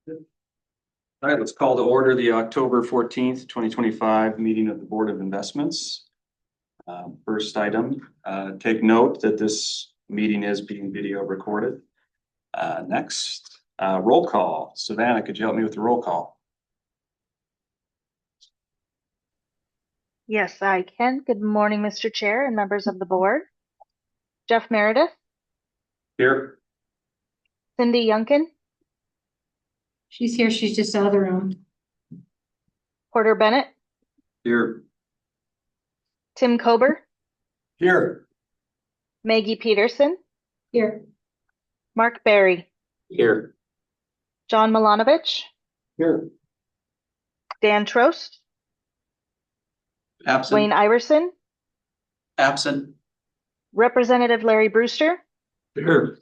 All right, let's call to order the October 14th, 2025 meeting of the Board of Investments. First item, take note that this meeting is being video recorded. Next, roll call. Savannah, could you help me with the roll call? Yes, I can. Good morning, Mr. Chair and members of the board. Jeff Meredith, Here. Cindy Yunkin, She's here. She's just out of the room. Porter Bennett, Here. Tim Kober, Here. Maggie Peterson, Here. Mark Barry, Here. John Milanovich, Here. Dan Trost, Absent. Wayne Iverson, Absent. Representative Larry Brewster, Here.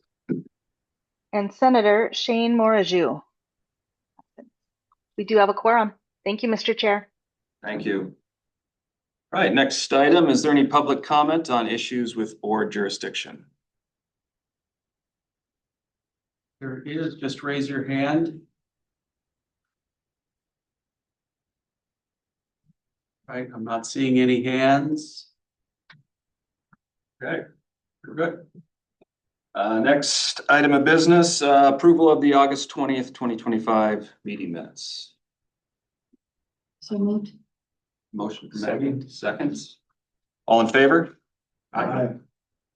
and Senator Shane Morajou. We do have a quorum. Thank you, Mr. Chair. Thank you. All right, next item. Is there any public comment on issues with board jurisdiction? There is, just raise your hand. Right, I'm not seeing any hands. Okay, we're good. Next item of business, approval of the August 20th, 2025 meeting minutes. So moved. Motion from Maggie, seconds. All in favor? Aye.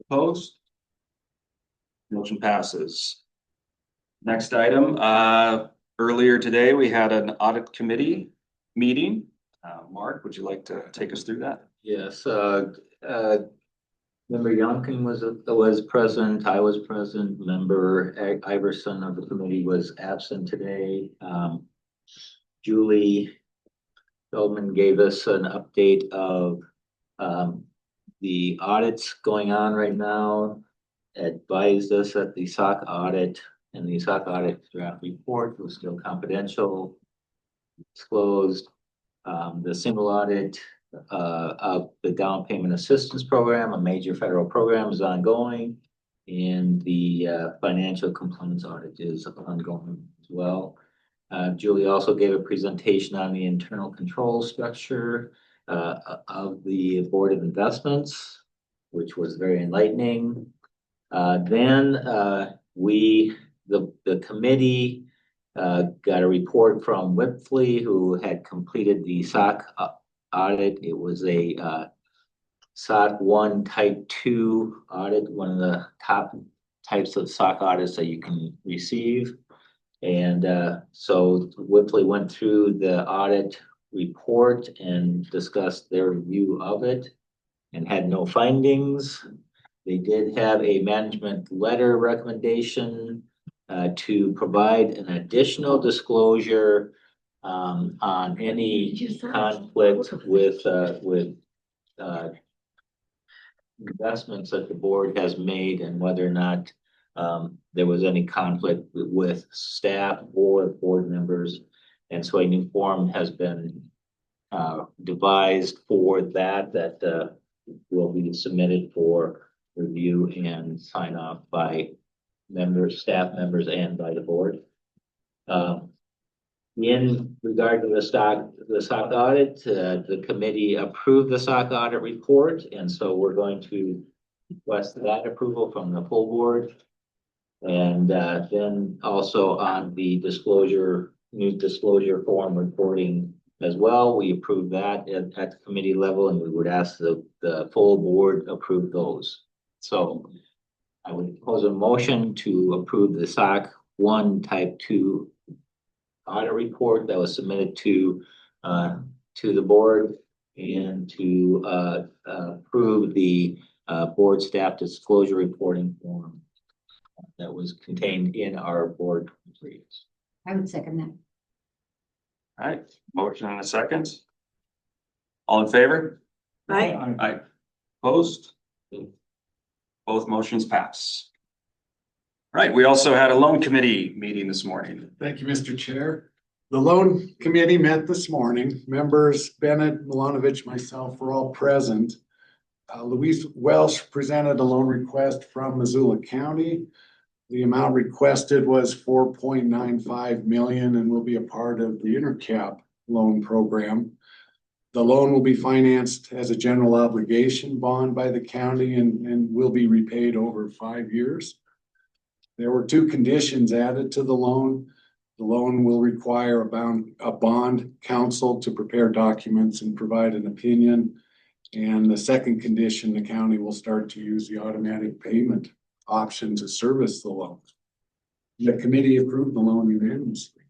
Opposed? Motion passes. Next item, earlier today, we had an audit committee meeting. Mark, would you like to take us through that? Yes, member Youngkin was present, I was present, member Iverson of the committee was absent today. Julie Feldman gave us an update of the audits going on right now, advised us that the SOC audit and the SOC audit draft report was still confidential, disclosed. The single audit of the down payment assistance program, a major federal program, is ongoing, and the financial compliance audit is ongoing as well. Julie also gave a presentation on the internal control structure of the Board of Investments, which was very enlightening. Then the committee got a report from Whipfly, who had completed the SOC audit. It was a SOC 1 Type 2 audit, one of the top types of SOC audits that you can receive. And so Whipfly went through the audit report and discussed their review of it and had no findings. They did have a management letter recommendation to provide an additional disclosure on any conflict with investments that the board has made and whether or not there was any conflict with staff or board members. And so a new form has been devised for that will be submitted for review and sign off by members, staff members, and by the board. In regard to the SOC audit, the committee approved the SOC audit report, and so we're going to request that approval from the full board. And then also on the new disclosure form reporting as well, we approved that at the committee level, and we would ask the full board approve those. So I would propose a motion to approve the SOC 1 Type 2 audit report that was submitted to the board, and to approve the board staff disclosure reporting form that was contained in our board materials. I would second that. All right, motion and a second. All in favor? Aye. Aye. Opposed? Both motions pass. Right, we also had a loan committee meeting this morning. Thank you, Mr. Chair. The loan committee met this morning. Members Bennett, Milanovich, myself were all present. Louise Welsh presented a loan request from Missoula County. The amount requested was 4.95 million and will be a part of the Intercap loan program. The loan will be financed as a general obligation bond by the county and will be repaid over 5 years. There were 2 conditions added to the loan. The loan will require a bond counsel to prepare documents and provide an opinion. And the second condition, the county will start to use the automatic payment option to service the loan. The committee approved the loan unanimously.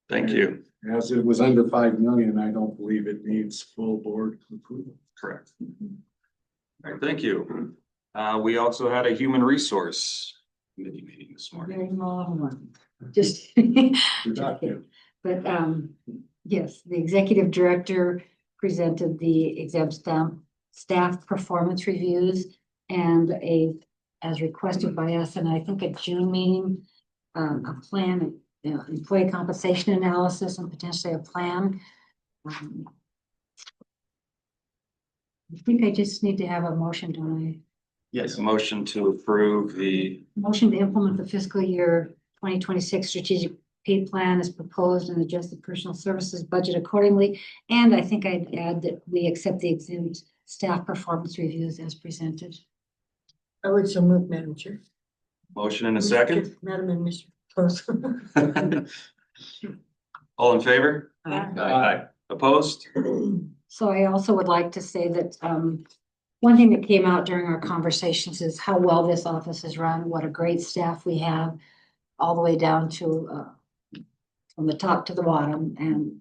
Thank you. As it was under 5 million, I don't believe it needs full board approval. Correct. All right, thank you. We also had a human resource committee meeting this morning. Very long one. Just. Productive. But yes, the executive director presented the exempt staff performance reviews and as requested by us, and I think a June meeting, a plan, employee compensation analysis and potentially a plan. I think I just need to have a motion, don't I? Yes, a motion to approve the, Motion to implement the fiscal year 2026 strategic pay plan as proposed and adjust the personal services budget accordingly. And I think I'd add that we accept the exempt staff performance reviews as presented. I would so move, Madam Chair. motion in a second. Madam and Mr. Close. All in favor? Aye. Opposed? So I also would like to say that one thing that came out during our conversations is how well this office is run, what a great staff we have, all the way down to from the top to the bottom, and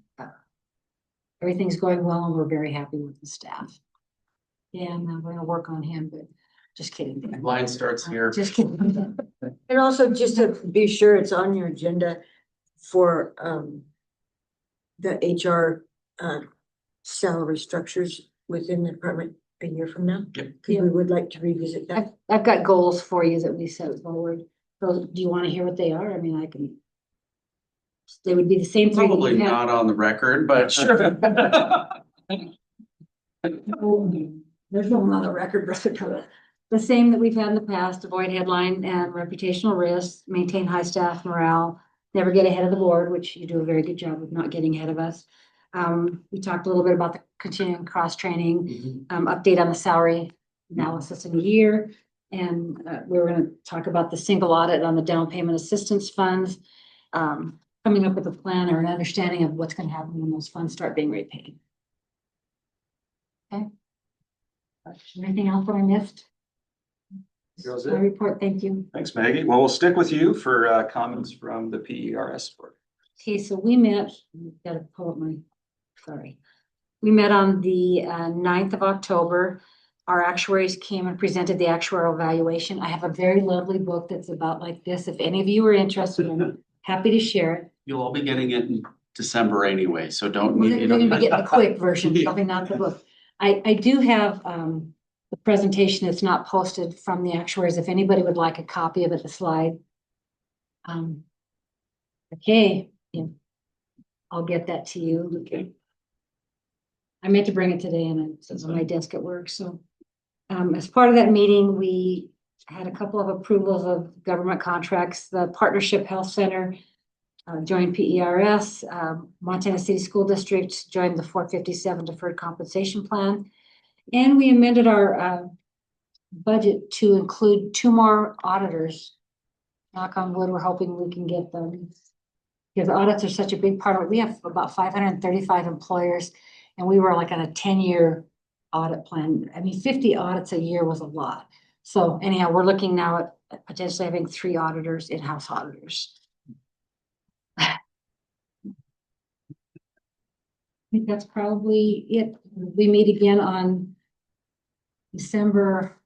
everything's going well, and we're very happy with the staff. And we're gonna work on him, but just kidding. Line starts here. Just kidding. And also just to be sure it's on your agenda for the HR salary structures within the department a year from now. Yep. Because we would like to revisit that. I've got goals for you that we set forward. So do you want to hear what they are? I mean, I can. They would be the same three. that Probably you had. not on the record, but sure. There's no on the record, but the same that we've had in the past: avoid headline and reputational risks, maintain high staff morale, never get ahead of the board, which you do a very good job of not getting ahead of us. We talked a little bit about the continuing cross training, update on the salary analysis in a year. And we were going to talk about the single audit on the down payment assistance funds, coming up with a plan or an understanding of what's going to happen when those funds start being repaid. Okay. Anything else that I missed? That was it. My report, thank you. Thanks, Maggie. Well, we'll stick with you for comments from the PERS board. Okay, so we met, gotta pull up my, sorry. We met on the 9th of October. Our actuaries came and presented the actuarial evaluation. I have a very lovely book that's about like this. If any of you are interested, I'm happy to share it. You'll all be getting it in December anyway, so don't. We're you gonna don't- be getting a quick version, probably not the book. I do have the presentation that's not posted from the actuaries. If anybody would like a copy of it, the slide. Okay, yeah. I'll get that to you. Okay. I meant to bring it today and it's on my desk at work, so. As part of that meeting, we had a couple of approvals of government contracts. The Partnership Health Center joined PERS, Montana City School District joined the 457 Deferred Compensation Plan. And we amended our budget to include 2 more auditors. Knock on wood, we're hoping we can get them. Because audits are such a big part of it. We have about 535 employers, and we were like on a 10-year audit plan. I mean, 50 audits a year was a lot. So anyhow, we're looking now at potentially having 3 auditors, in-house auditors. I think that's probably it. We meet again on December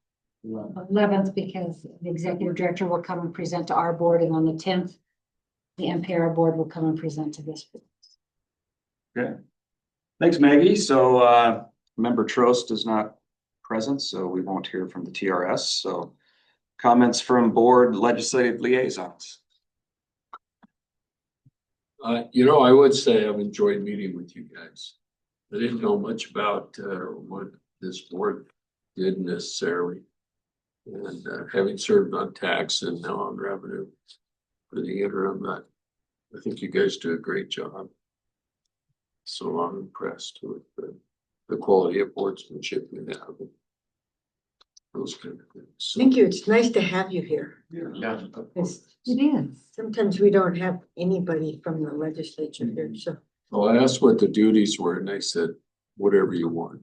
11th because the executive director will come and present to our board, and on the 10th, the MPR board will come and present to this. Okay. Thanks, Maggie. So member Trost is not present, so we won't hear from the TRS. So comments from board legislative liaisons. I would say I've enjoyed meeting with you guys. I didn't know much about what this board did necessarily. And having served on tax and now on revenue for the interim, I think you guys do a great job. So I'm impressed with the quality of boardsmanship you have. Those kind of things. So- Thank you. It's nice to have you here. Yeah. It is. Sometimes we don't have anybody from the legislature here, so. Well, I asked what the duties were and they said, whatever you want.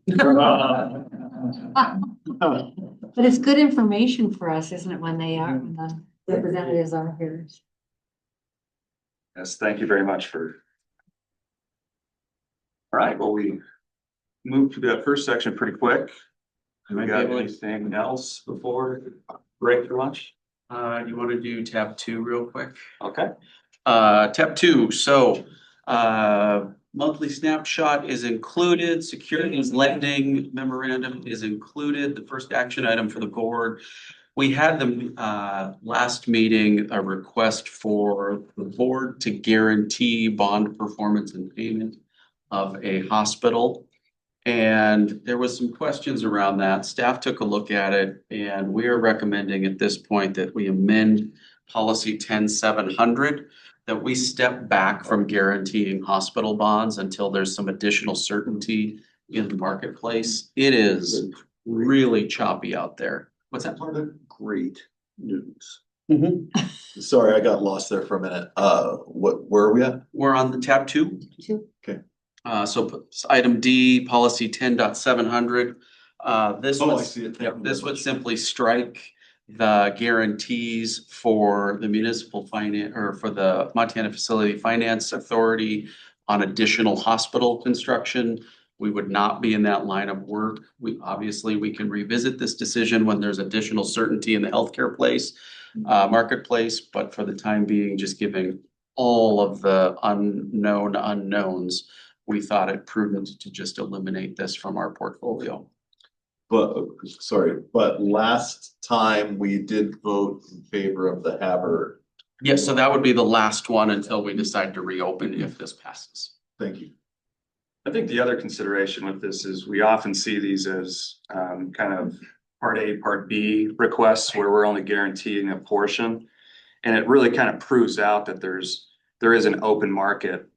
But it's good information for us, isn't it, when the representatives are here? Yes, thank you very much for. All right, well, we moved to that first section pretty quick. Do we Might be got able to- anything else before break for lunch? You wanna do tab 2 real quick? Okay, Tab 2, so, monthly snapshot is included, securities lending memorandum is included, the first action item for the board. We had the, last meeting, a request for the board to guarantee bond performance and payment of a hospital. And there was some questions around that. Staff took a look at it and we are recommending at this point that we amend policy 10700, that we step back from guaranteeing hospital bonds until there's some additional certainty in the marketplace. It is really choppy out there. What's that? Part of great news. Sorry, I got lost there for a minute. Where are we at? We're on the tab 2. Okay. So item D, policy 10.700. This Oh, I was, see it. Thank yep, you this very would much. simply strike the guarantees for the municipal finance or for the Montana Facility Finance Authority on additional hospital construction. We would not be in that line of work. We can revisit this decision when there's additional certainty in the healthcare marketplace, but for the time being, just giving all of the unknown unknowns, we thought it prudent to just eliminate this from our portfolio. But last time we did vote in favor of the Haber. Yes, so that would be the last one until we decide to reopen if this passes. Thank you. I think the other consideration with this is we often see these as kind of part A, part B requests where we're only guaranteeing a portion. And it really kind of proves out that there is an open market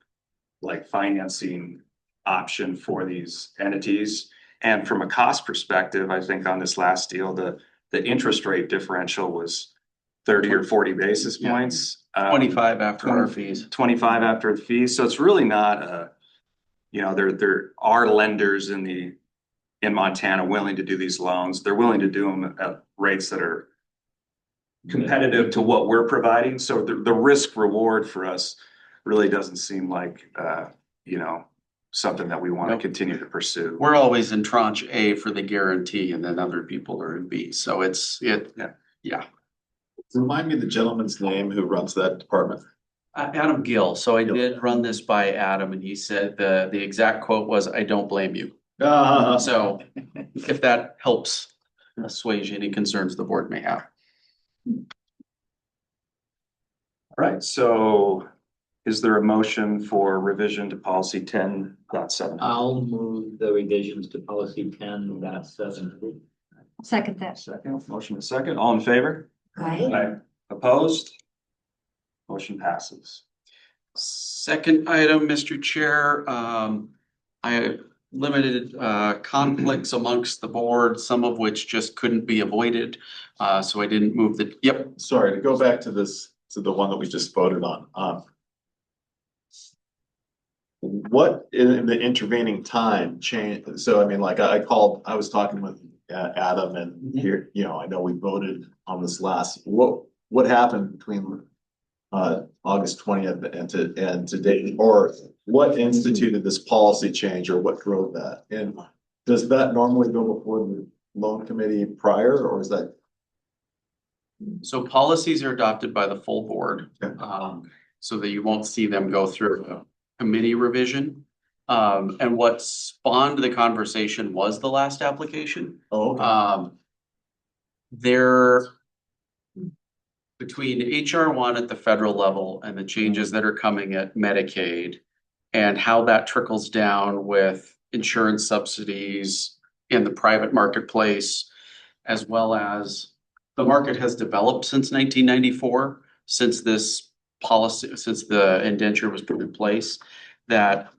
like financing option for these entities. And from a cost perspective, I think on this last deal, the interest rate differential was 30 or 40 basis Yeah. points. 25 after our fees. 25 after the fees. So it's really not a, there are lenders in Montana willing to do these loans. They're willing to do them at rates that are competitive to what we're providing. So the risk reward for us really doesn't seem like, something that we want to Nope. continue to pursue. We're always in tranche A for the guarantee and then other people are in B. So yeah. Remind me the gentleman's name who runs that department. Adam Gill. So I did run this by Adam and he said the exact quote was, "I don't blame you." So if that helps assuage any concerns the board may have. All right, so is there a motion for revision to policy 10.7? I'll move the revisions to policy 10.7. Second that. Second, motion and second, all in favor? Aye. Opposed? Motion passes. Second item, Mr. Chair, I limited conflicts amongst the board, some of which just couldn't be avoided. So I didn't move Sorry, to go back to the one that we just voted on. What in the intervening time changed? So I mean, like I was talking with Adam and here, I know we voted on this last, what happened between August 20th and today, or what instituted this policy change or what drove that? And does that normally go before the loan committee prior, or is that? So policies are adopted by the full board, Okay. so that you won't see them go through a committee revision. And what spawned the conversation was the last application. Oh, okay. There, between HR1 at the federal level and the changes that are coming at Medicaid and how that trickles down with insurance subsidies in the private marketplace, as well as the market has developed since 1994, since this policy, since the indenture was put in place, that,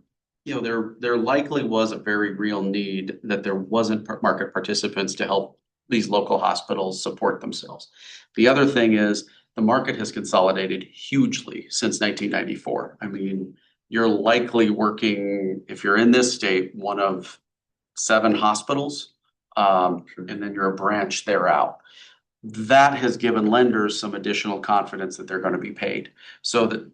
you know, there likely was a very real need that there wasn't market participants to help these local hospitals support themselves. The other thing is the market has consolidated hugely since 1994. I mean, you're likely working, if you're in this state, one of 7 hospitals, and then you're a branch there out. That has given lenders some additional confidence that they're going to be paid. So that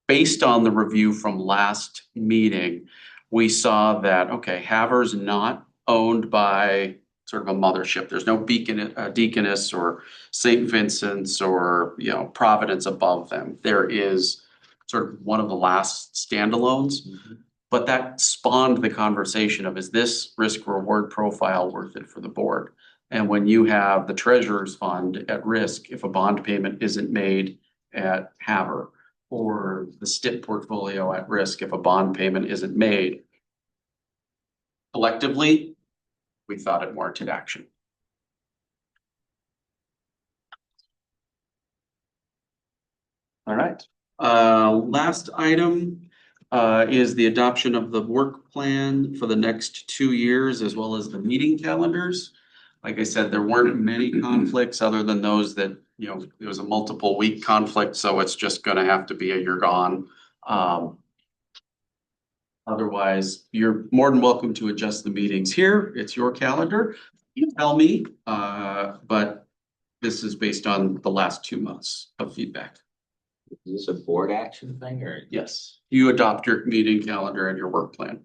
based on the review from last meeting, we saw that, okay, Havre's not owned by sort of a mothership. There's no Deaconess or St. Vincent's or, you know, Providence above them. There is sort of one of the last standalones. But that spawned the conversation of, is this risk reward profile worth it for the board? And when you have the treasurer's fund at risk, if a bond payment isn't made at Havre, or the STIP portfolio at risk if a bond payment isn't made, collectively, we thought it warranted action. All right. Last item is the adoption of the work plan for the next 2 years, as well as the meeting calendars. Like I said, there weren't many conflicts other than those that, you know, it was a multiple week conflict, so it's just gonna have to be a you're gone. Otherwise, you're more than welcome to adjust the meetings here. It's your calendar. You tell me, but this is based on the last 2 months of feedback. Is this a board action thing or? Yes, you adopt your meeting calendar and your work plan.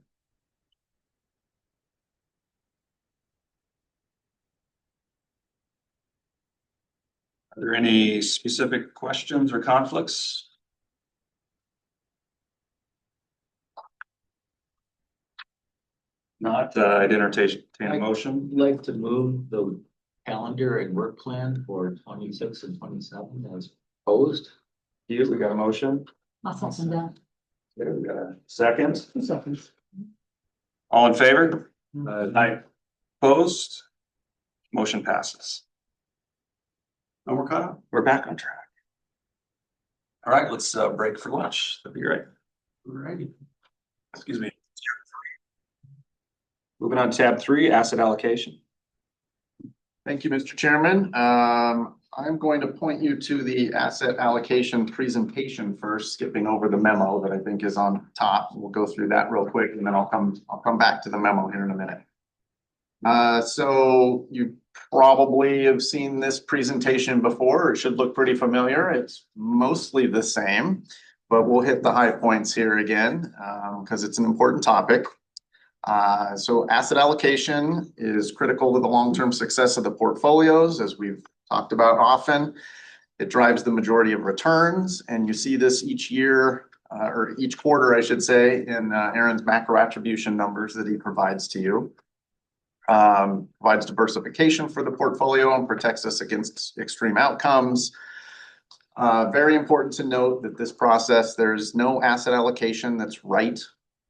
Are there any specific questions or conflicts? Not, I'd entertain a motion. I'd like to move the calendar and work plan for 26 and 27 as proposed. We got a motion. I'll second that. Okay, we got a second. Seconds. All in favor? Aye. Opposed? Motion passes. And we're caught up. We're back on track. All right, let's break for lunch. That'd be great. Alrighty. Excuse me. Moving on to tab 3, asset allocation. Thank you, Mr. Chairman. I'm going to point you to the asset allocation presentation first, skipping over the memo that I think is on top. We'll go through that real quick and then I'll come back to the memo here in a minute. So you probably have seen this presentation before. It should look pretty familiar. It's mostly the same, but we'll hit the high points here again because it's an important topic. So asset allocation is critical to the long-term success of the portfolios, as we've talked about often. It drives the majority of returns, and you see this each year, or each quarter, I should say, in Aaron's macro attribution numbers that he provides to you. Provides diversification for the portfolio and protects us against extreme outcomes. Very important to note that this process, there's no asset allocation that's right,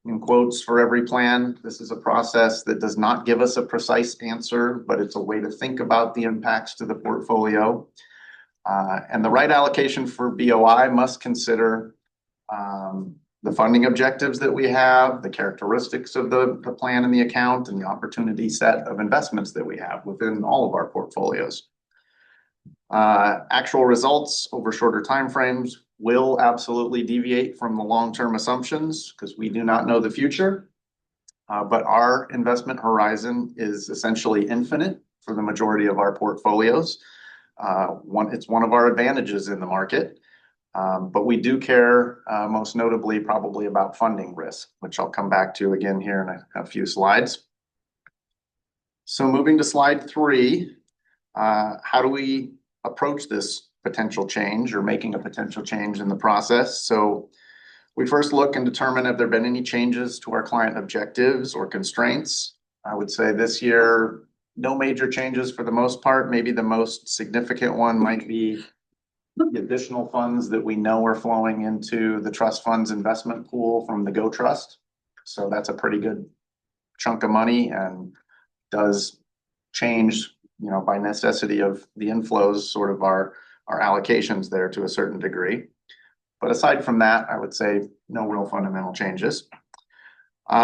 in quotes, for every plan. This is a process that does not give us a precise answer, but it's a way to think about the impacts to the portfolio. And the right allocation for BOI must consider the funding objectives that we have, the characteristics of the plan and the account, and the opportunity set of investments that we have within all of our portfolios. Actual results over shorter timeframes will absolutely deviate from the long-term assumptions because we do not know the future. But our investment horizon is essentially infinite for the majority of our portfolios. It's one of our advantages in the market. But we do care most notably probably about funding risk, which I'll come back to again here in a few slides. So moving to slide 3, how do we approach this potential change or making a potential change in the process? So we first look and determine if there have been any changes to our client objectives or constraints. I would say this year, no major changes for the most part. Maybe the most significant one might be the additional funds that we know are flowing into the trust funds investment pool from the Go Trust. So that's a pretty good chunk of money and does change you know, by necessity of the inflows, sort of our allocations there to a certain degree. But aside from that, I would say no real fundamental changes.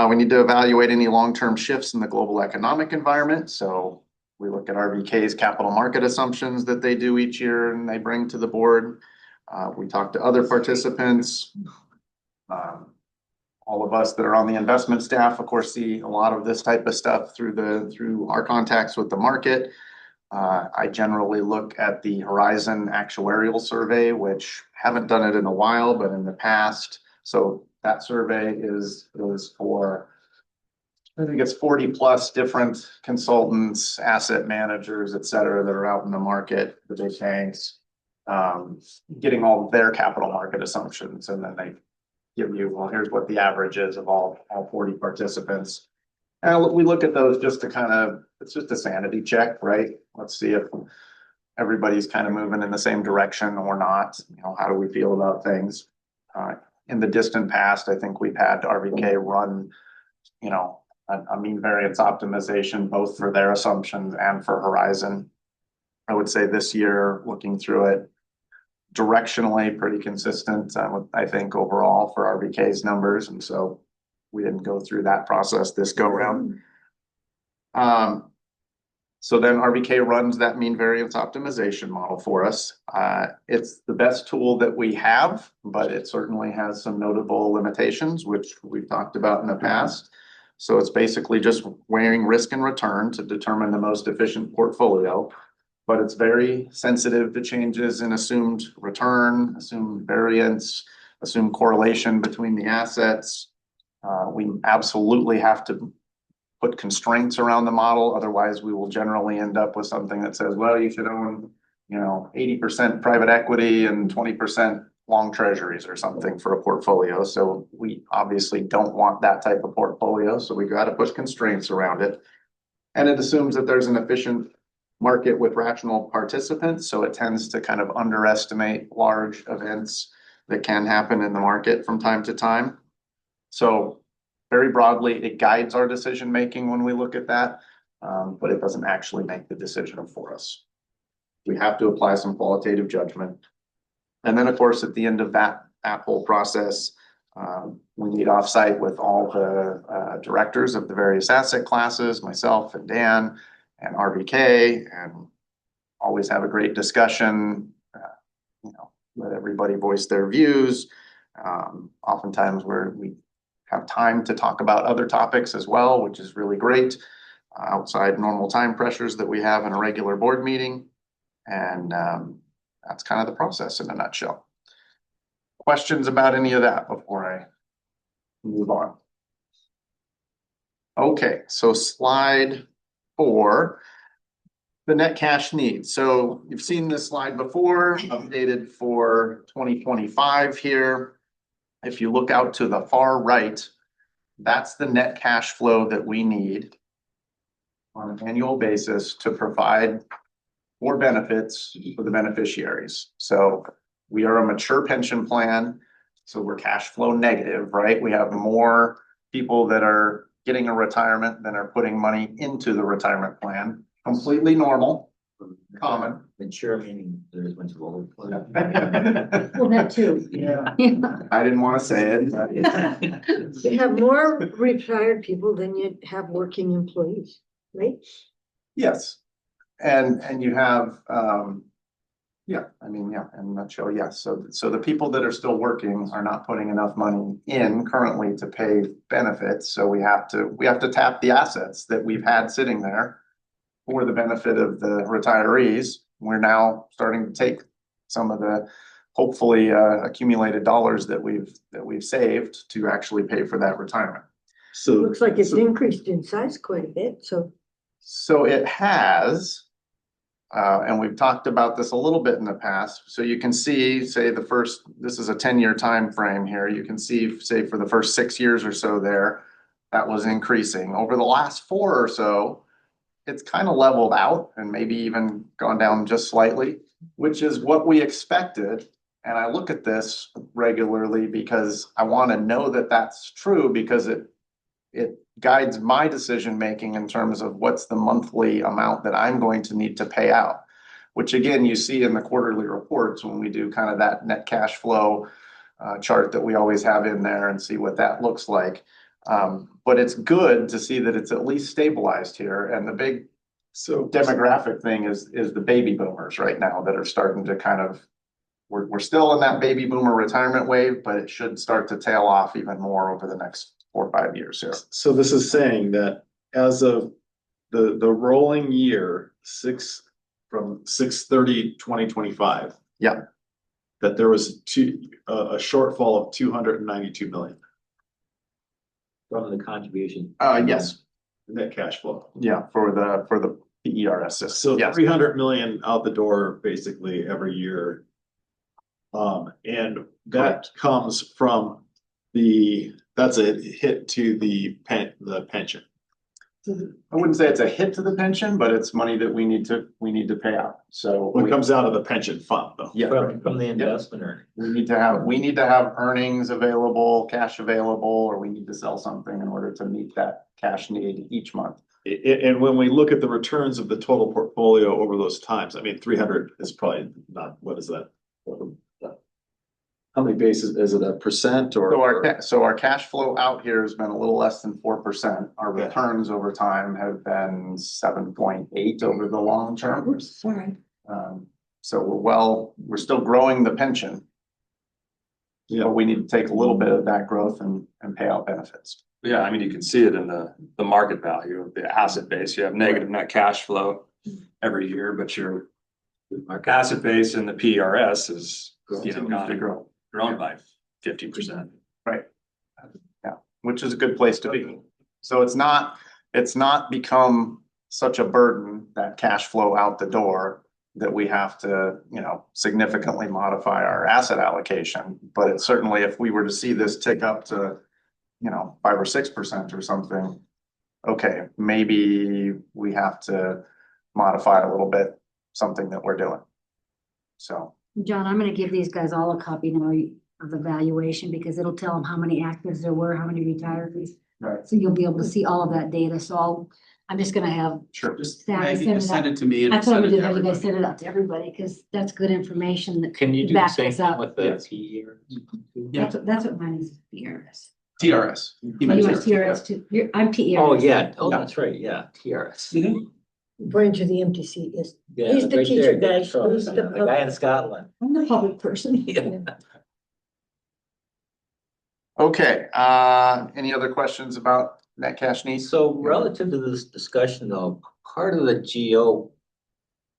We need to evaluate any long-term shifts in the global economic environment. So we look at RBK's capital market assumptions that they do each year and they bring to the board. We talk to other participants. All of us that are on the investment staff, of course, see a lot of this type of stuff through our contacts with the market. I generally look at the Horizon Actuarial Survey, which haven't done it in a while, but in the past. So that survey is for, I think it's 40+ different consultants, asset managers, et cetera, that are out in the market, the big banks, getting all of their capital market assumptions. And then they give you, well, here's what the average is of all 40 participants. And we look at those just to kind of, it's just a sanity check, right? Let's see if everybody's kind of moving in the same direction or not. You know, how do we feel about things? In the distant past, I think we've had RBK run, you know, a mean variance optimization, both for their assumptions and for Horizon. I would say this year, looking through it, directionally pretty consistent, I think overall for RBK's numbers. And so we didn't go through that process this go round. So then RBK runs that mean variance optimization model for us. It's the best tool that we have, but it certainly has some notable limitations, which we've talked about in the past. So it's basically just weighing risk and return to determine the most efficient portfolio. But it's very sensitive to changes in assumed return, assumed variance, assumed correlation between the assets. We absolutely have to put constraints around the model. Otherwise, we will generally end up with something that says, well, you should own, you know, 80% private equity and 20% long treasuries or something for a portfolio. So we obviously don't want that type of portfolio. So we got to put constraints around it. And it assumes that there's an efficient market with rational participants. So it tends to kind of underestimate large events that can happen in the market from time to time. So very broadly, it guides our decision making when we look at that, but it doesn't actually make the decision for us. We have to apply some qualitative judgment. And then, of course, at the end of that whole process, we meet offsite with all the directors of the various asset classes, myself and Dan and RBK, and always have a great discussion, you know, let everybody voice their views. Oftentimes we have time to talk about other topics as well, which is really great, outside normal time pressures that we have in a regular board meeting. And that's kind of the process in a nutshell. Questions about any of that before I move on? Okay, so slide 4, the net cash needs. So you've seen this slide before, updated for 2025 here. If you look out to the far right, that's the net cash flow that we need on an annual basis to provide more benefits for the beneficiaries. So we are a mature pension plan, so we're cash flow negative, right? We have more people that are getting a retirement than are putting money into the retirement plan. Completely normal, common. Mature meaning there's a bunch of old. Well, that too. Yeah. I didn't want to say it, but You have more retired people than you have working employees, right? yes. And you have, yeah, I mean, yeah, in a nutshell, yes. So the people that are still working are not putting enough money in currently to pay benefits. So we have to tap the assets that we've had sitting there for the benefit of the retirees. We're now starting to take some of the hopefully accumulated dollars that we've saved to actually pay for that retirement. So Looks like it's increased in size quite a bit, So it has, and we've talked about this a little bit in the past. So you can see, say this is a 10-year time frame here. You can see, say for the first 6 years or so there, that was increasing. Over the last 4 or so, it's kind of leveled out and maybe even gone down just slightly, which is what we expected. And I look at this regularly because I want to know that that's true, because it guides my decision-making in terms of what's the monthly amount that I'm going to need to pay out. Which again, you see in the quarterly reports when we do kind of that net cash flow chart that we always have in there and see what that looks like. But it's good to see that it's at least stabilized here. And the big demographic thing is the baby boomers right now that are starting to kind of, we're still in that baby boomer retirement wave, but it should start to tail off even more over the next 4 or 5 years here. So this is saying that as of the rolling year, from 6/30/2025. Yeah. That there was a shortfall of 292 million From the contribution. Yes, net cash flow. yeah, for the PERS system. So Yes. 300 million out the door basically every year. And that comes from that's a hit to the pension. I wouldn't say it's a hit to the pension, but it's money that we need to pay out. So What comes out of the pension fund though. yeah, From the investment earnings. we need to have earnings available, cash available, or we need to sell something in order to meet that cash need each month. And when we look at the returns of the total portfolio over those times, I mean, 300 is probably not, what is that? How many bases, is it a percent or? So our cash flow out here has been a little less than 4%. Our Yeah. returns over time have been 7.8 over the long term. Sorry. So we're still growing the pension. Yeah. But we need to take a little bit of that growth and pay out benefits. Yeah, I mean, you can see it in the market value of the asset base. You have negative net cash flow every year, but your asset base in the PRS is, Continues to grow. grown by 50%. Which is a good place to be. So it's not become such a burden, that cash flow out the door, that we have to, significantly modify our asset allocation. But it's certainly, if we were to see this tick up to, 5 or 6% or something, okay, maybe we have to modify a little bit something that we're doing. So. John, I'm gonna give these guys all a copy now of the valuation because it'll tell them how many actives there were, how many retirees. Right. So you'll be able to see all of that data. So I'm just gonna have Sure. Just Staff, Maggie, send just it send out. it to me and That's what I'm send gonna it do, to have you guys everybody. send it out to everybody, because that's good information that. Can you do the back same this thing up. with the Yes. PER? Yeah. That's what mine is, PRS. TRS. You want TRS too? I'm PRS. Oh, yeah. Oh, Yeah. that's right. Yeah, TRS. According to the MTC is, Yeah, he's the right teacher there, guy. so, He's yeah, the guy in Scotland. I'm the public person. Yeah. Okay, any other questions about net cash needs? So relative to this discussion though, part of the GO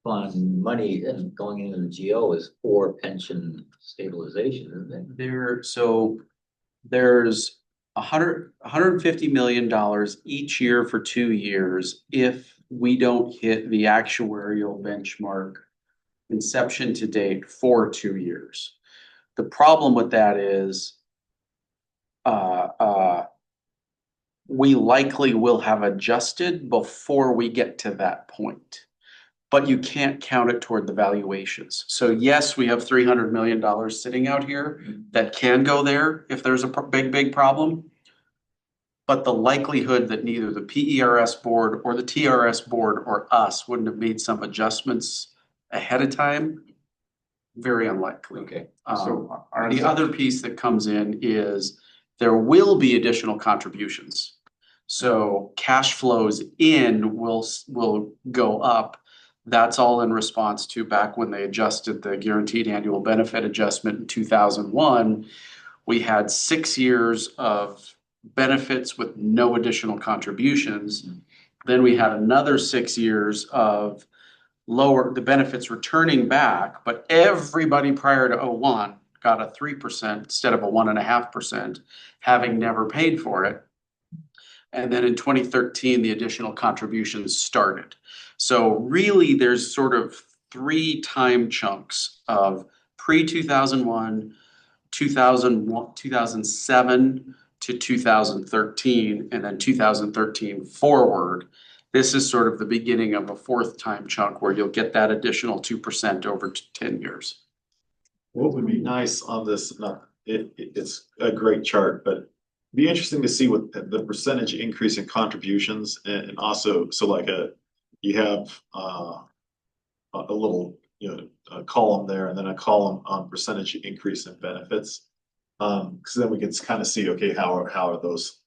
fund money and going into the GO is for pension stabilization, isn't it? There's $150 million each year for 2 years if we don't hit the actuarial benchmark inception to date for 2 years. The problem with that is we likely will have adjusted before we get to that point. But you can't count it toward the valuations. So yes, we have $300 million sitting out here that can go there if there's a big problem. But the likelihood that neither the PERS board or the TRS board or us wouldn't have made some adjustments ahead of time, very unlikely. Okay. So The other piece that comes in is there will be additional contributions. So cash flows in will go up. That's all in response to back when they adjusted the guaranteed annual benefit adjustment in 2001. We had 6 years of benefits with no additional contributions. Then we had another 6 years of the benefits returning back, but everybody prior to 01 got a 3% instead of a 1.5%, having never paid for it. And then in 2013, the additional contributions started. So really, there's sort of 3 time chunks of pre-2001, 2007 to 2013, and then 2013 forward. This is sort of the beginning of a 4th time chunk where you'll get that additional 2% over 10 years. What would be nice on this, it's a great chart, but Be interesting to see what the percentage increase in contributions and also, so like you have a little, a column there and then a column on percentage increase in benefits. So then we can kind of see, okay, how are those?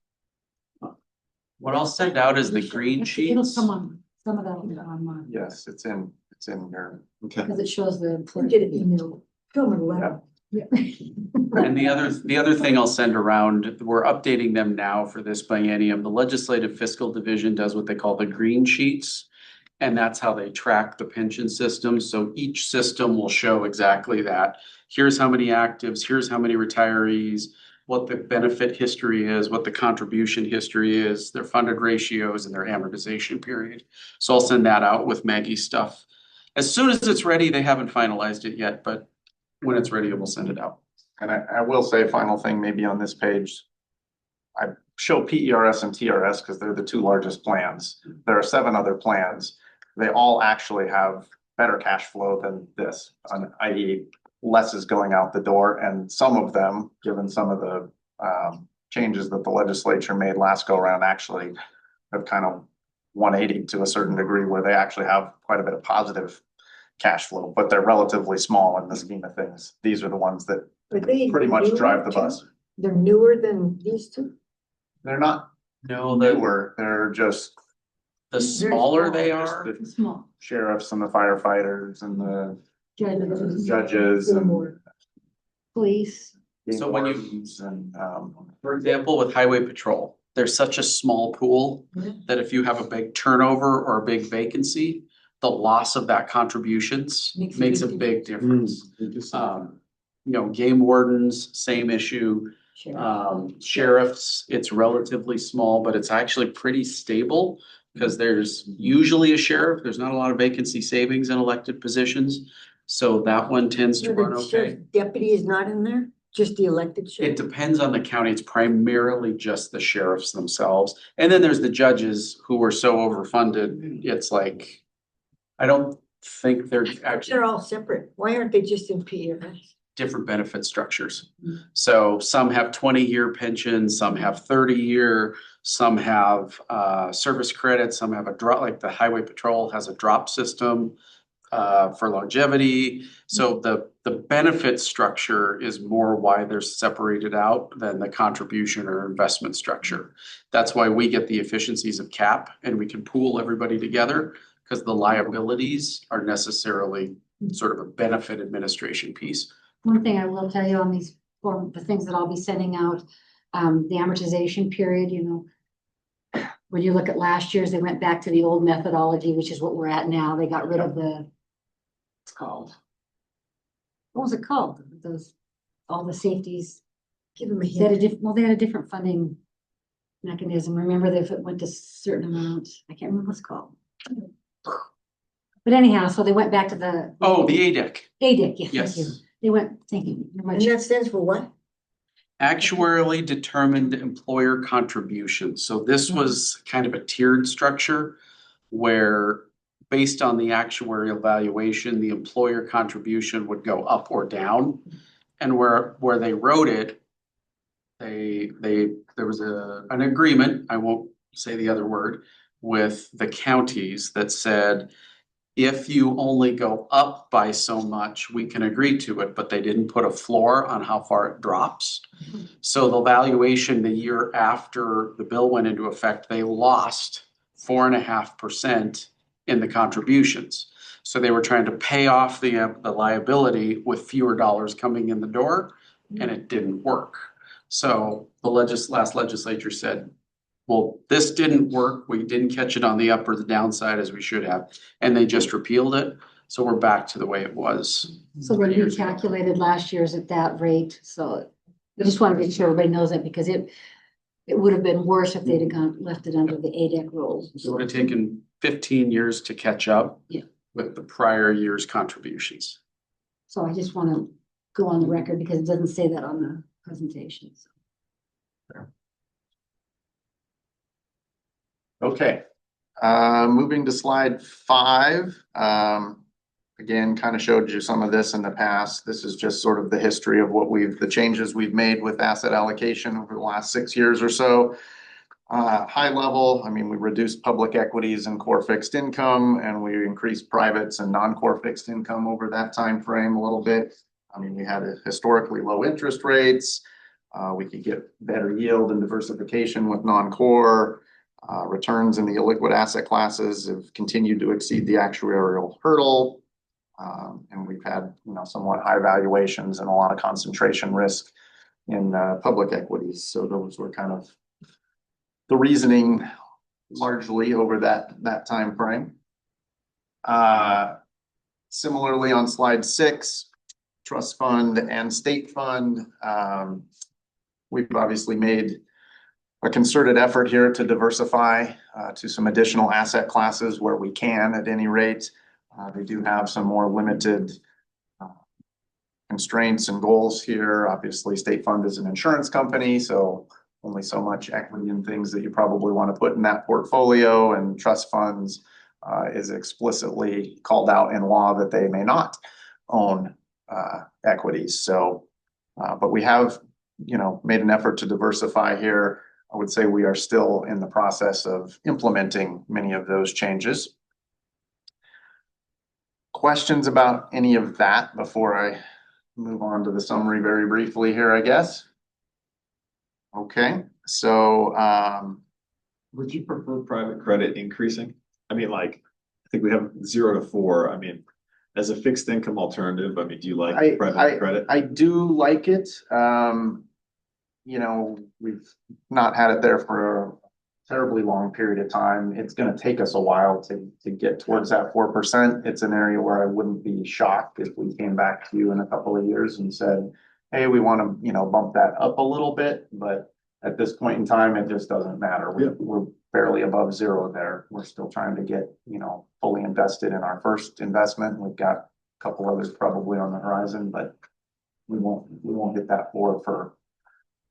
What I'll send out is the green It'll sheets. come on, some of that will be online, Yes, it's in your. Okay. because it shows the. I did an email, film and letter. Yeah. And the other thing I'll send around, we're updating them now for this biennium. The Legislative Fiscal Division does what they call the green sheets. And that's how they track the pension system. So each system will show exactly that. Here's how many actives, here's how many retirees, what the benefit history is, what the contribution history is, their funded ratios and their amortization period. So I'll send that out with Maggie's stuff. As soon as it's ready, they haven't finalized it yet, but when it's ready, we'll send it out. And I will say, final thing maybe on this page. I show PERS and TRS because they're the two largest plans. There are 7 other plans. They all actually have better cash flow than this, i.e. less is going out the door. And some of them, given some of the changes that the legislature made last go around, actually have kind of 180 to a certain degree where they actually have quite a bit of positive cash flow, but they're relatively small in the scheme of things. These are the ones that Are they pretty much newer drive the too? bus. They're newer than these two? They're not No, the newer, they're just smaller small, they just are, the Small. sheriffs and the firefighters and the Judges, judges Little and more. police. So when you- wardens and for example, with highway patrol, there's such a small pool Mhm. that if you have a big turnover or a big vacancy, the loss of that contributions makes a big difference. Game wardens, same issue. Sheriffs, it's relatively small, but it's actually pretty stable because there's usually a sheriff. There's not a lot of vacancy savings in elected positions. So that one tends to So run the okay. sheriff's deputy is not in there, just the elected It sheriff? depends on the county. It's primarily just the sheriffs themselves. And then there's the judges who were so overfunded. It's like, I don't think they're actually They're all separate. Why aren't they just in PERS? different benefit structures. Mm. So some have 20-year pensions, some have 30-year, some have service credits, some have a drop, like the highway patrol has a drop system for longevity. So the benefit structure is more why they're separated out than the contribution or investment structure. That's why we get the efficiencies of CAP and we can pool everybody together because the liabilities are necessarily sort of a benefit administration piece. One thing I will tell you on these the things that I'll be sending out, the amortization period, when you look at last year's, they went back to the old methodology, which is what we're at now. They got rid of it's called. What was it called? All the safeties. Give them a They had hint. they had a different funding mechanism. Remember that if it went to certain amounts, I can't remember what it's called. But anyhow, so they went back to the. Oh, the ADEC. ADIC, yeah, thank you. Yes. They went, thank you very And much. that stands for what? Actuarially determined employer contributions. So this was kind of a tiered structure where based on the actuarial valuation, the employer contribution would go up or down. And where they wrote it, there was an agreement, I won't say the other word, with the counties that said, if you only go up by so much, we can agree to it, but they didn't put a floor on how far it drops. So the valuation the year after the bill went into effect, they lost 4.5% in the contributions. So they were trying to pay off the liability with fewer dollars coming in the door, and it didn't work. So the last legislature said, well, this didn't work. We didn't catch it on the up or the downside as we should have. And they just repealed it. So we're back to the way it was. So they 3 years ago. recalculated last year's at that rate, so I just want to make sure everybody knows that because it would have been worse if they'd have left it under the ADEC rules. It would have taken 15 years to catch up Yeah. with the prior year's contributions. So I just want to go on the record because it doesn't say that on the presentation. So. Okay, moving to slide 5. again, kind of showed you some of this in the past. This is just sort of the history of the changes we've made with asset allocation over the last 6 years or so. High level, I mean, we reduced public equities and core fixed income, and we increased privates and non-core fixed income over that time frame a little bit. I mean, we had historically low interest rates. We could get better yield and diversification with non-core. Returns in the illiquid asset classes have continued to exceed the actuarial hurdle. And we've had, somewhat high valuations and a lot of concentration risk in public equities. So those were kind of the reasoning largely over that time frame. Similarly, on slide 6, trust fund and state fund, we've obviously made a concerted effort here to diversify to some additional asset classes where we can at any rate. They do have some more limited constraints and goals here. Obviously, state fund is an insurance company, so only so much equity and things that you probably want to put in that portfolio, and trust funds is explicitly called out in law that they may not own equities. So, but we have, made an effort to diversify here. I would say we are still in the process of implementing many of those changes. Questions about any of that before I move on to the summary very briefly here, I guess? Okay, so Would you prefer private credit increasing? I mean, like, I think we have 0 to 4. I mean, as a fixed income alternative, I mean, do you like private credit? I do like it. We've not had it there for a terribly long period of time. It's going to take us a while to get towards that 4%. It's an area where I wouldn't be shocked if we came back to you in a couple of years and said, hey, we want to, bump that up a little bit. But at this point in time, it just doesn't matter. We're barely above 0 there. We're still trying to get, fully invested in our first investment. We've got a couple others probably on the horizon, but we won't hit that 4 for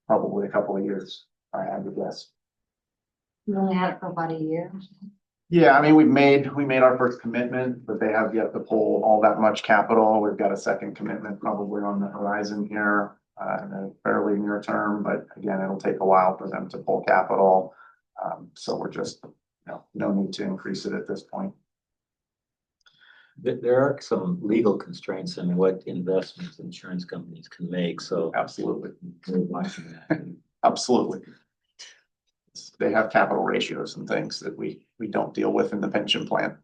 probably a couple of years, I had to guess. We only had it for about a year. Yeah, I mean, we made our first commitment, but they have yet to pull all that much capital. We've got a second commitment probably on the horizon here, in a fairly near term, but again, it'll take a while for them to pull capital. So we're just, no need to increase it at this point. There are some legal constraints in what investments insurance companies can make, so. Absolutely. We're watching that. Absolutely. They have capital ratios and things that we don't deal with in the pension plan.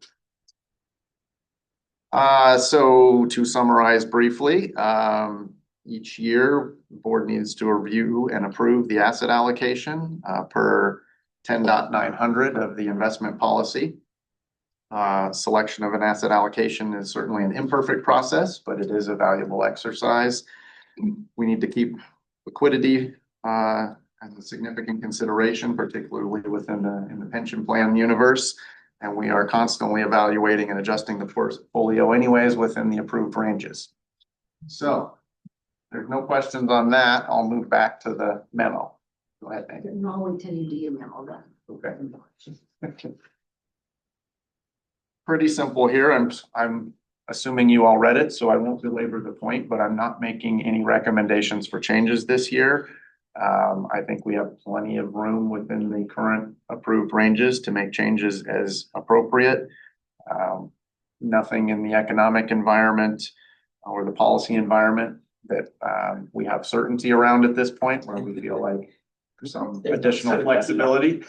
So to summarize briefly, each year, the board needs to review and approve the asset allocation per 10.900 of the investment policy. Selection of an asset allocation is certainly an imperfect process, but it is a valuable exercise. We need to keep liquidity as a significant consideration, particularly within the pension plan universe. And we are constantly evaluating and adjusting the portfolio anyways within the approved ranges. So there's no questions on that. I'll move back to the memo. Go ahead, Megan. No, I'll wait till you do your memo then. Okay. Pretty simple here. I'm assuming you all read it, so I won't belabor the point, but I'm not making any recommendations for changes this year. I think we have plenty of room within the current approved ranges to make changes as appropriate. Nothing in the economic environment or the policy environment that we have certainty around at this point where we feel like there's some additional flexibility.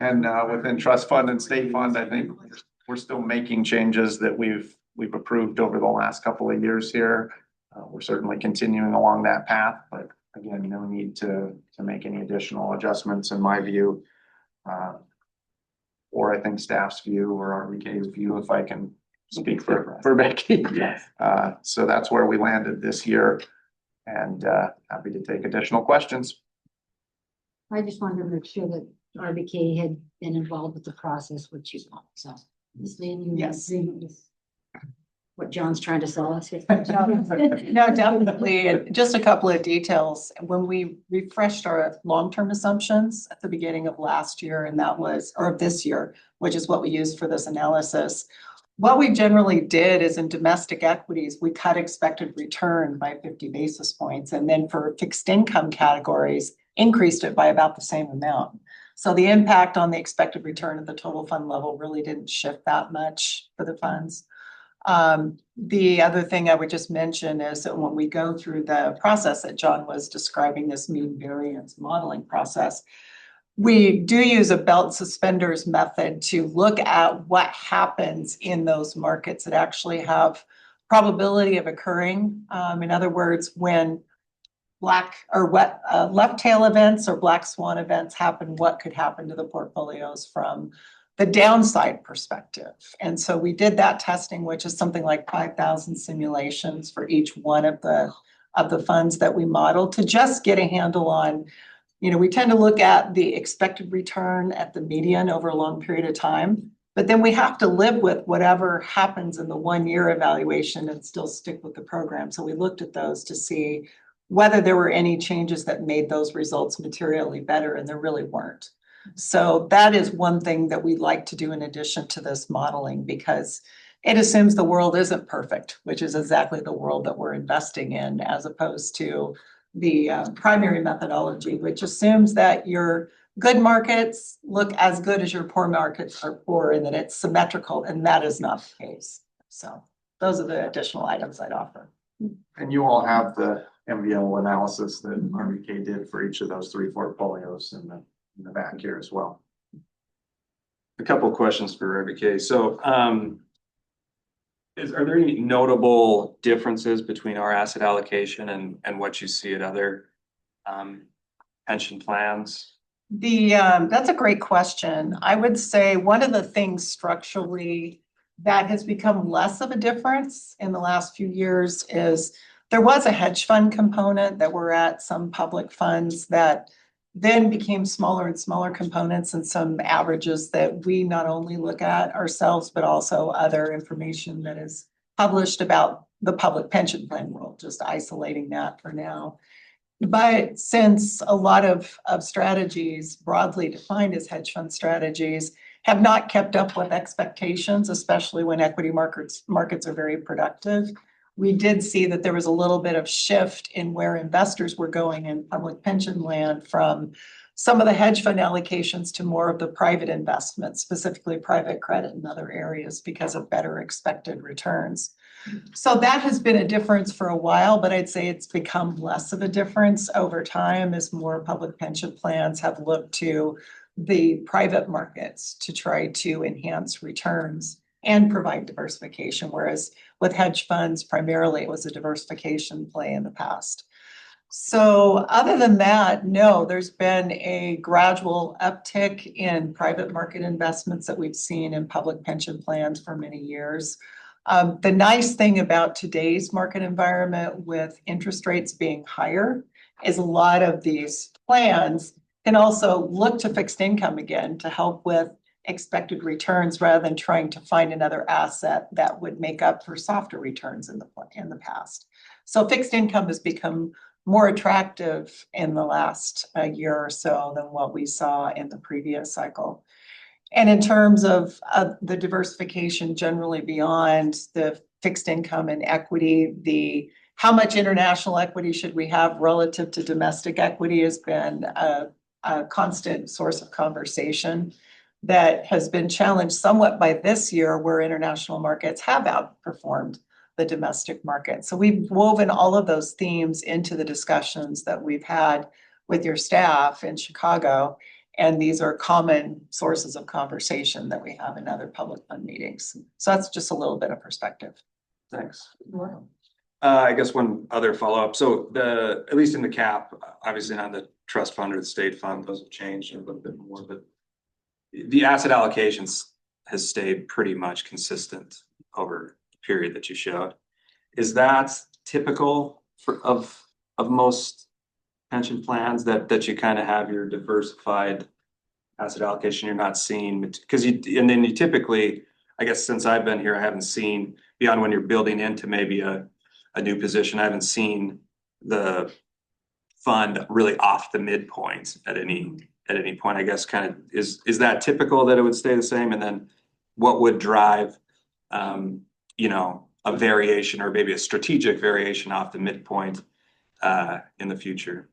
And within trust fund and state fund, I think we're still making changes that we've approved over the last couple of years here. We're certainly continuing along that path, but again, no need to make any additional adjustments in my view. Or I think staff's view or RBK's view, if I can speak for Becky. Yes. So that's where we landed this year, and happy to take additional questions. I just wanted to make sure that RBK had been involved with the process, which you want, so. Ms. Lynn, you Yes. agree with what John's trying to sell us here? No, definitely. And just a couple of details. When we refreshed our long-term assumptions at the beginning of last year, and that was, or this year, which is what we used for this analysis, What we generally did is in domestic equities, we cut expected return by 50 basis points. And then for fixed income categories, increased it by about the same amount. So the impact on the expected return at the total fund level really didn't shift that much for the funds. The other thing I would just mention is that when we go through the process that John was describing, this mean variance modeling process, we do use a belt and suspenders method to look at what happens in those markets that actually have probability of occurring. In other words, when left tail events or black swan events happen, what could happen to the portfolios from the downside perspective. And so we did that testing, which is something like 5,000 simulations for each one of the funds that we modeled to just get a handle on, we tend to look at the expected return at the median over a long period of time, but then we have to live with whatever happens in the 1-year evaluation and still stick with the program. So we looked at those to see whether there were any changes that made those results materially better, and there really weren't. So that is one thing that we like to do in addition to this modeling, because it assumes the world isn't perfect, which is exactly the world that we're investing in, as opposed to the primary methodology, which assumes that your good markets look as good as your poor markets are poor, and that it's symmetrical, and that is not the case. So those are the additional items I'd offer. And you all have the MVL analysis that RBK did for each of those 3 portfolios in the back here as well. A couple of questions for RBK. So, are there any notable differences between our asset allocation and what you see at other pension plans? That's a great question. I would say one of the things structurally that has become less of a difference in the last few years is there was a hedge fund component that were at some public funds that then became smaller and smaller components, and some averages that we not only look at ourselves, but also other information that is published about the public pension plan world, just isolating that for now. But since a lot of strategies broadly defined as hedge fund strategies have not kept up with expectations, especially when equity markets are very productive, we did see that there was a little bit of shift in where investors were going in public pension land from some of the hedge fund allocations to more of the private investments, specifically private credit and other areas, because of better expected returns. So that has been a difference for a while, but I'd say it's become less of a difference over time as more public pension plans have looked to the private markets to try to enhance returns and provide diversification, whereas with hedge funds, primarily it was a diversification play in the past. So other than that, no, there's been a gradual uptick in private market investments that we've seen in public pension plans for many years. The nice thing about today's market environment with interest rates being higher is a lot of these plans can also look to fixed income again to help with expected returns rather than trying to find another asset that would make up for softer returns in the past. So fixed income has become more attractive in the last year or so than what we saw in the previous cycle. And in terms of the diversification generally beyond the fixed income and equity, how much international equity should we have relative to domestic equity has been a constant source of conversation that has been challenged somewhat by this year, where international markets have outperformed the domestic market. So we've woven all of those themes into the discussions that we've had with your staff in Chicago. And these are common sources of conversation that we have in other public fund meetings. So that's just a little bit of perspective. Thanks. I guess one other follow-up. So at least in the cap, obviously not the trust fund or the state fund, those have changed a little bit more, but the asset allocations has stayed pretty much consistent over the period that you showed. Is that typical of most pension plans that you kind of have your diversified asset allocation? You're not seeing, because and then you typically, I guess since I've been here, I haven't seen beyond when you're building into maybe a new position. I haven't seen the fund really off the midpoint at any point. I guess kind of is that typical that it would stay the same? And then what would drive you know, a variation or maybe a strategic variation off the midpoint in the future.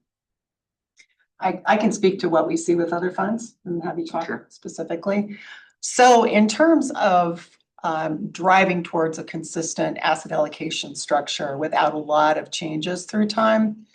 I can speak to what we see with other funds and have you talk Sure. specifically. So in terms of driving towards a consistent asset allocation structure without a lot of changes through time,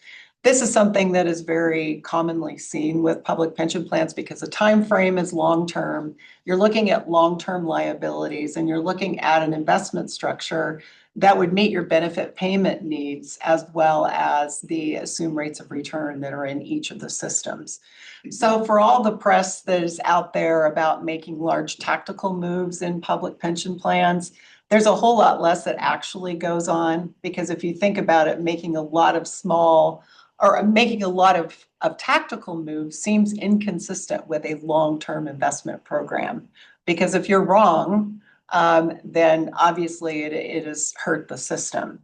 this is something that is very commonly seen with public pension plans because the time frame is long-term. You're looking at long-term liabilities and you're looking at an investment structure that would meet your benefit payment needs as well as the assumed rates of return that are in each of the systems. So for all the press that is out there about making large tactical moves in public pension plans, there's a whole lot less that actually goes on, because if you think about it, making a lot of small or making a lot of tactical moves seems inconsistent with a long-term investment program. Because if you're wrong, then obviously it has hurt the system.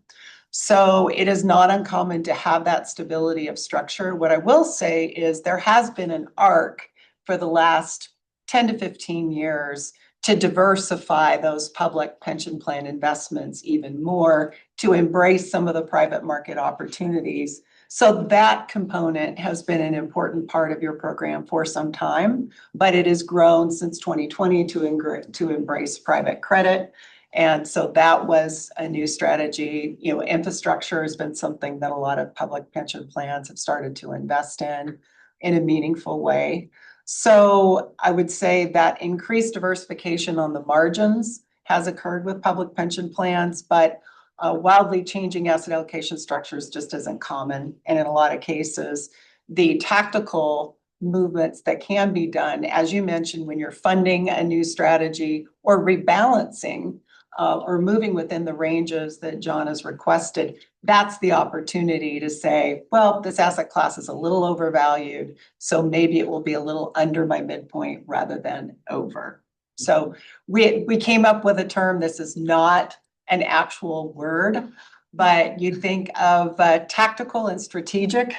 So it is not uncommon to have that stability of structure. What I will say is there has been an arc for the last 10 to 15 years to diversify those public pension plan investments even more, to embrace some of the private market opportunities. So that component has been an important part of your program for some time, but it has grown since 2020 to embrace private credit. And so that was a new strategy. You know, infrastructure has been something that a lot of public pension plans have started to invest in a meaningful way. So I would say that increased diversification on the margins has occurred with public pension plans, but wildly changing asset allocation structures just isn't common. And in a lot of cases, the tactical movements that can be done, as you mentioned, when you're funding a new strategy or rebalancing or moving within the ranges that John has requested, that's the opportunity to say, well, this asset class is a little overvalued, so maybe it will be a little under my midpoint rather than over. So we came up with a term. This is not an actual word, but you think of tactical and strategic.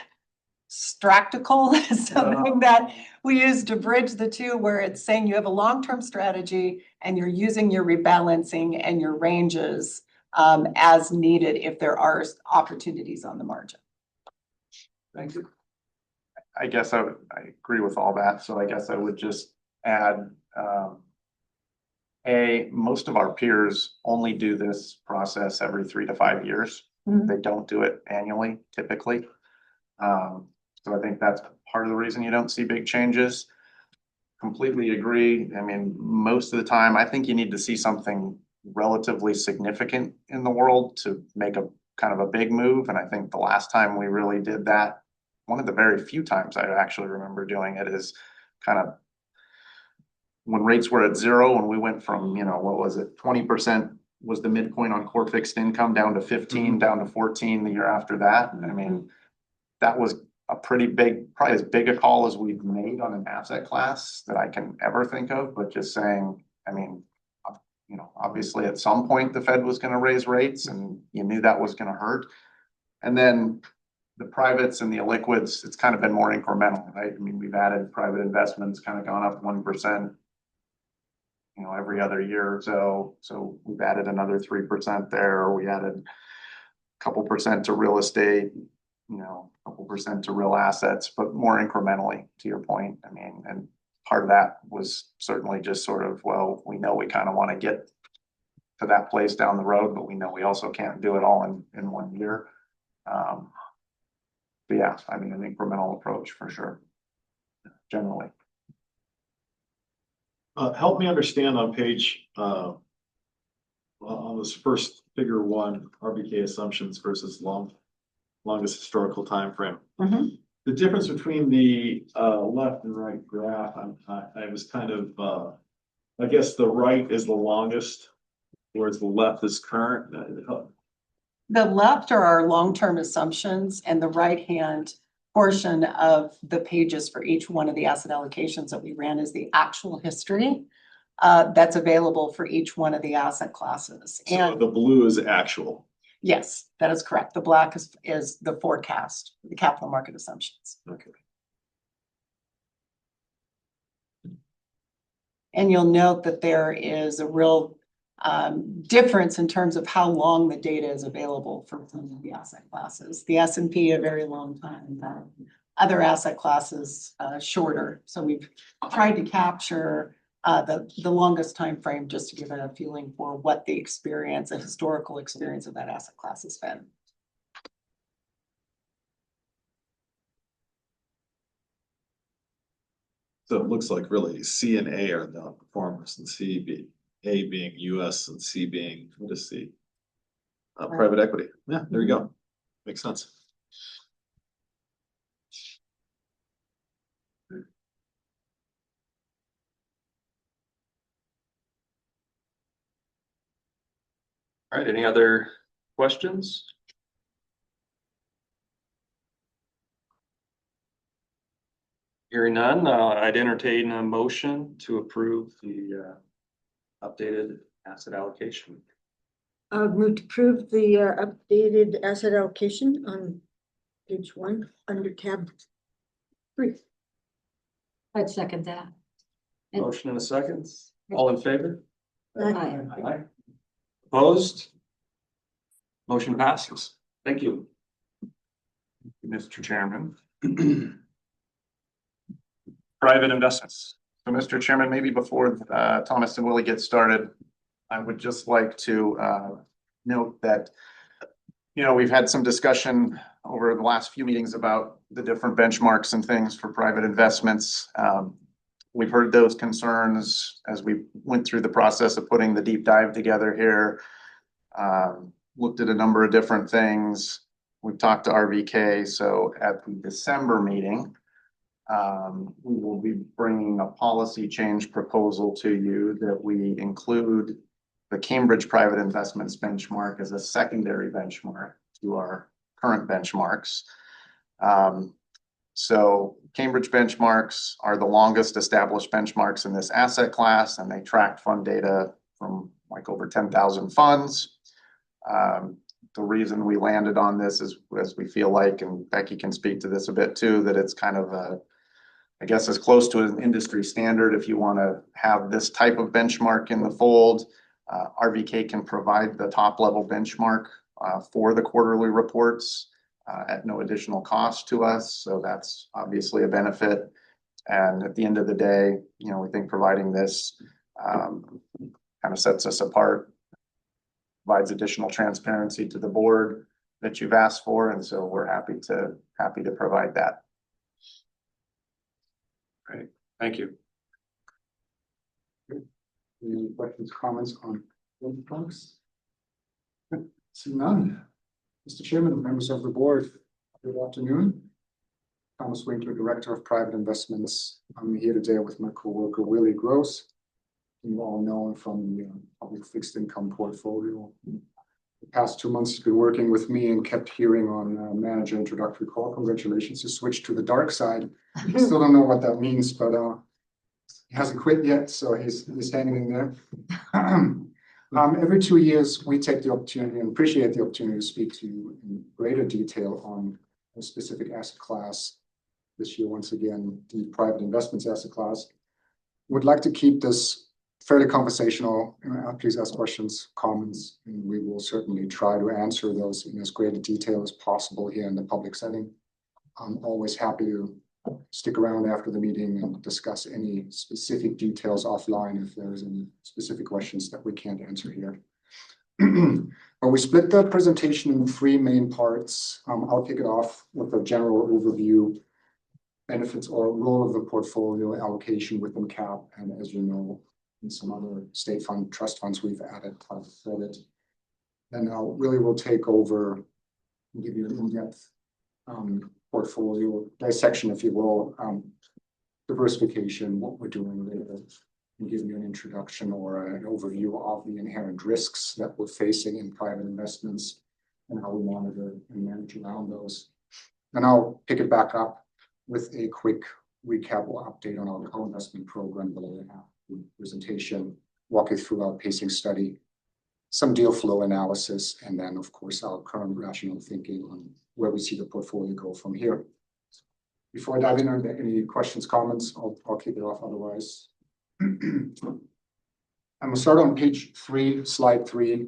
Stractical is something that we use to bridge the two, where it's saying you have a long-term strategy and you're using your rebalancing and your ranges as needed if there are opportunities on the margin. Thank you. I guess I agree with all that. So I guess I would just add, most of our peers only do this process every 3 to 5 years. Mhm. They don't do it annually, typically. So I think that's part of the reason you don't see big changes. Completely agree. I mean, most of the time, I think you need to see something relatively significant in the world to make a kind of a big move. And I think the last time we really did that, one of the very few times I actually remember doing it, is kind of when rates were at 0 and we went from, you know, what was it, 20% was the midpoint on core fixed income, down to 15, down to 14 the year after that. I mean, that was a pretty big, probably as big a call as we've made on an asset class that I can ever think of. But just saying, I mean, you know, obviously at some point the Fed was going to raise rates and you knew that was going to hurt. And then the privates and the illiquids, it's kind of been more incremental, right? I mean, we've added private investments, kind of gone up 1%, you know, every other year or so. So we've added another 3% there. We added a couple percent to real estate, you know, a couple percent to real assets, but more incrementally, to your point. I mean, and part of that was certainly just sort of, well, we know we kind of want to get to that place down the road, but we know we also can't do it all in 1 year. But yeah, I mean, an incremental approach for sure, generally. Help me understand on page, on this first figure 1, RBK assumptions versus longest historical time frame. Mhm. The difference between the left and right graph, I was kind of, I guess the right is the longest, whereas the left is current. The left are our long-term assumptions, and the right-hand portion of the pages for each one of the asset allocations that we ran is the actual history that's available for each one of the asset classes. So And the blue is actual. yes, that is correct. The black is the forecast, the capital market assumptions. Okay. And you'll note that there is a real difference in terms of how long the data is available for some of the asset classes. The S&P a very long time, other asset classes shorter. So we've tried to capture the longest time frame just to give it a feeling for what the experience, a historical experience of that asset class has been. So it looks like really C and A are the performers and A being US and C being, what is C? Private equity. Yeah, there you go. Makes sense. All right, any other questions? Hearing none, I'd entertain a motion to approve the updated asset allocation. Move to approve the updated asset allocation on page 1 under tab 3. I'd second that. And- Motion and a second. All in favor? Aye. Aye. Opposed? Motion passes. Thank you. Mr. Chairman. Private investments. So, Mr. Chairman, maybe before Thomas and Willie get started, I would just like to note that, you know, we've had some discussion over the last few meetings about the different benchmarks and things for private investments. We've heard those concerns as we went through the process of putting the deep dive together here. Looked at a number of different things. We've talked to RVK. So at the December meeting, we will be bringing a policy change proposal to you that we include the Cambridge Private Investments benchmark as a secondary benchmark to our current benchmarks. So Cambridge benchmarks are the longest established benchmarks in this asset class, and they track fund data from like over 10,000 funds. The reason we landed on this is as we feel like, and Becky can speak to this a bit too, that it's kind of I guess as close to an industry standard if you want to have this type of benchmark in the fold. RVK can provide the top level benchmark for the quarterly reports at no additional cost to us. So that's obviously a benefit. And at the end of the day, you know, we think providing this kind of sets us apart, provides additional transparency to the board that you've asked for. And so we're happy to provide that. Great, thank you. Any questions, comments on folks? See none. Mr. Chairman, members of the board, good afternoon. Thomas Winkler, Director of Private Investments. I'm here today with my coworker, Willie Gross. You all know him from the public fixed income portfolio. The past 2 months, he's been working with me and kept hearing on manager introductory call. Congratulations, you switched to the dark side. Still don't know what that means, but he hasn't quit yet, so he's hanging in there. Every 2 years, we take the opportunity and appreciate the opportunity to speak to you in greater detail on a specific asset class. This year, once again, the private investments asset class. Would like to keep this fairly conversational. Please ask questions, comments, and we will certainly try to answer those in as great a detail as possible here in the public setting. I'm always happy to stick around after the meeting and discuss any specific details offline if there's any specific questions that we can't answer here. But we split the presentation in 3 main parts. I'll kick it off with a general overview, benefits or role of the portfolio allocation within CAP, and as you know, in some other state fund trust funds we've added private credit. Then Willie will take over and give you an in-depth portfolio dissection, if you will, diversification, what we're doing with it, and give you an introduction or an overview of the inherent risks that we're facing in private investments and how we monitor and manage around those. And I'll pick it back up with a quick recap or update on our co-investment program below the presentation, walk you through our pacing study, some deal flow analysis, and then of course our current rational thinking on where we see the portfolio go from here. Before I dive in, are there any questions, comments? I'll kick it off otherwise. I'm gonna start on page 3, slide 3,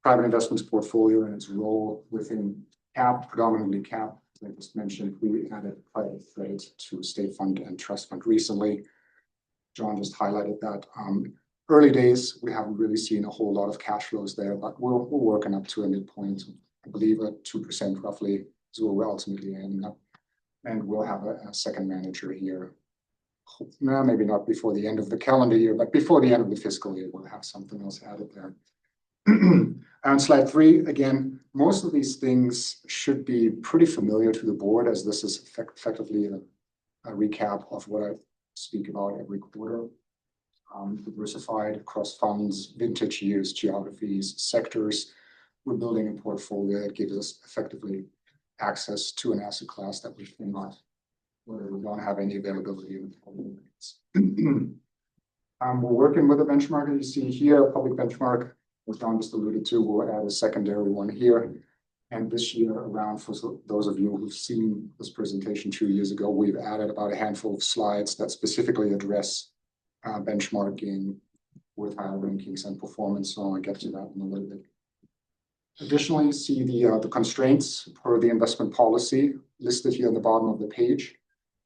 private investments portfolio and its role within CAP, predominantly CAP. As I just mentioned, we added private credit to state fund and trust fund recently. John just highlighted that. Early days, we haven't really seen a whole lot of cash flows there, but we're working up to a midpoint. I believe at 2% roughly is where we're ultimately ending up. And we'll have a second manager here. No, maybe not before the end of the calendar year, but before the end of the fiscal year, we'll have something else added there. On slide 3, again, most of these things should be pretty familiar to the board, as this is effectively a recap of what I speak about every quarter. Diversified across funds, vintage years, geographies, sectors. We're building a portfolio that gives us effectively access to an asset class that we cannot, where we don't have any availability in the public markets. We're working with a benchmark, as you see here, a public benchmark, as John just alluded to. We'll add a secondary one here. And this year around, for those of you who've seen this presentation 2 years ago, we've added about a handful of slides that specifically address benchmarking, quartile rankings, and performance. So I'll get to that in a little bit. Additionally, you see the constraints per the investment policy listed here on the bottom of the page.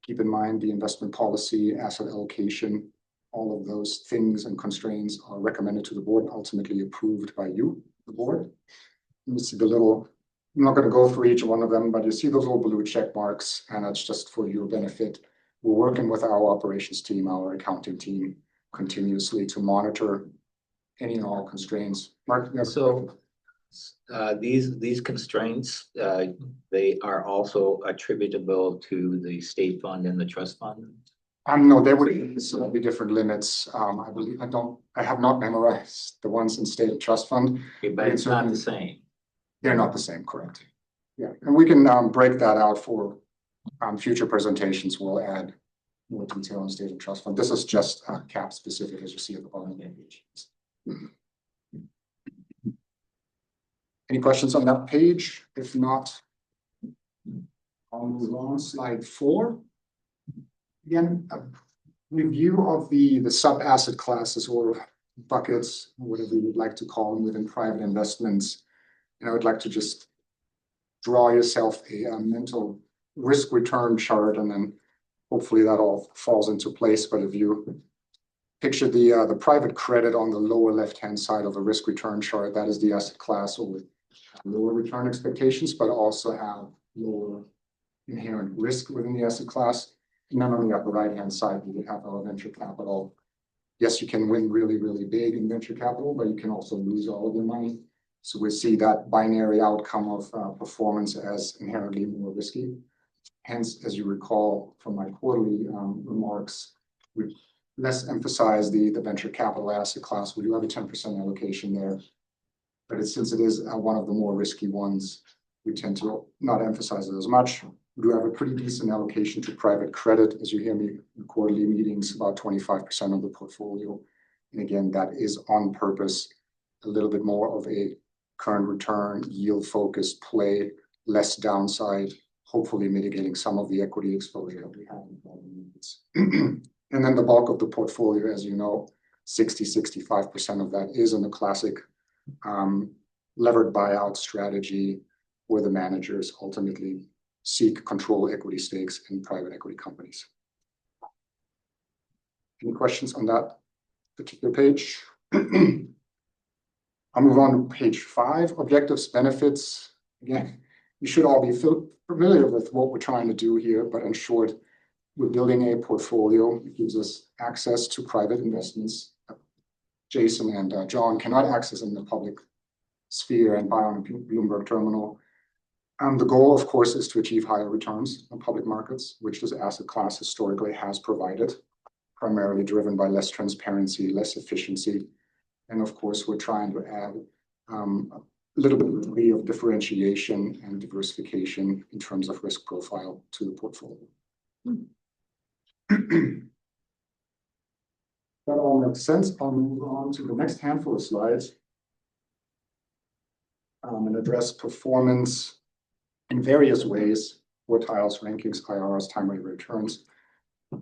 Keep in mind the investment policy, asset allocation, all of those things and constraints are recommended to the board and ultimately approved by you, the board. You see the little, I'm not going to go through each one of them, but you see those little blue check marks, and that's just for your benefit. We're working with our operations team, our accounting team, continuously to monitor any and all constraints. Mark? So these constraints, they are also attributable to the state fund and the trust fund? No, there would be slightly different limits. I believe I have not memorized the ones in state and trust fund. Okay, but it's not the same. They're not the same, correct? Yeah, and we can break that out for future presentations. We'll add more detail on state and trust fund. This is just CAP specific, as you see at the bottom of the page. Any questions on that page? If not, I'll move on. Slide 4. Again, a review of the sub-asset classes or buckets, whatever you would like to call them, within private investments. And I would like to just draw yourself a mental risk return chart, and then hopefully that all falls into place. But if you picture the private credit on the lower left-hand side of the risk return chart, that is the asset class with lower return expectations, but also have lower inherent risk within the asset class. And then on the upper right-hand side, we would have our venture capital. Yes, you can win really, really big in venture capital, but you can also lose all of your money. So we see that binary outcome of performance as inherently more risky. Hence, as you recall from my quarterly remarks, we less emphasize the venture capital asset class. We do have a 10% allocation there, but since it is one of the more risky ones, we tend to not emphasize it as much. We do have a pretty decent allocation to private credit. As you hear me in quarterly meetings, about 25% of the portfolio. And again, that is on purpose, a little bit more of a current return, yield focused play, less downside, hopefully mitigating some of the equity exposure that we have in private markets. And then the bulk of the portfolio, as you know, 65% of that is in the classic levered buyout strategy, where the managers ultimately seek control equity stakes in private equity companies. Any questions on that particular page? I'll move on to page 5, objectives, benefits. Again, you should all be familiar with what we're trying to do here, but in short, we're building a portfolio that gives us access to private investments. Jason and John cannot access in the public sphere and buy on a Bloomberg terminal. The goal, of course, is to achieve higher returns on public markets, which this asset class historically has provided, primarily driven by less transparency, less efficiency. And of course, we're trying to add a little bit of differentiation and diversification in terms of risk profile to the portfolio. That all makes sense. I'll move on to the next handful of slides and address performance in various ways: quartiles, rankings, IRRs, time rate returns,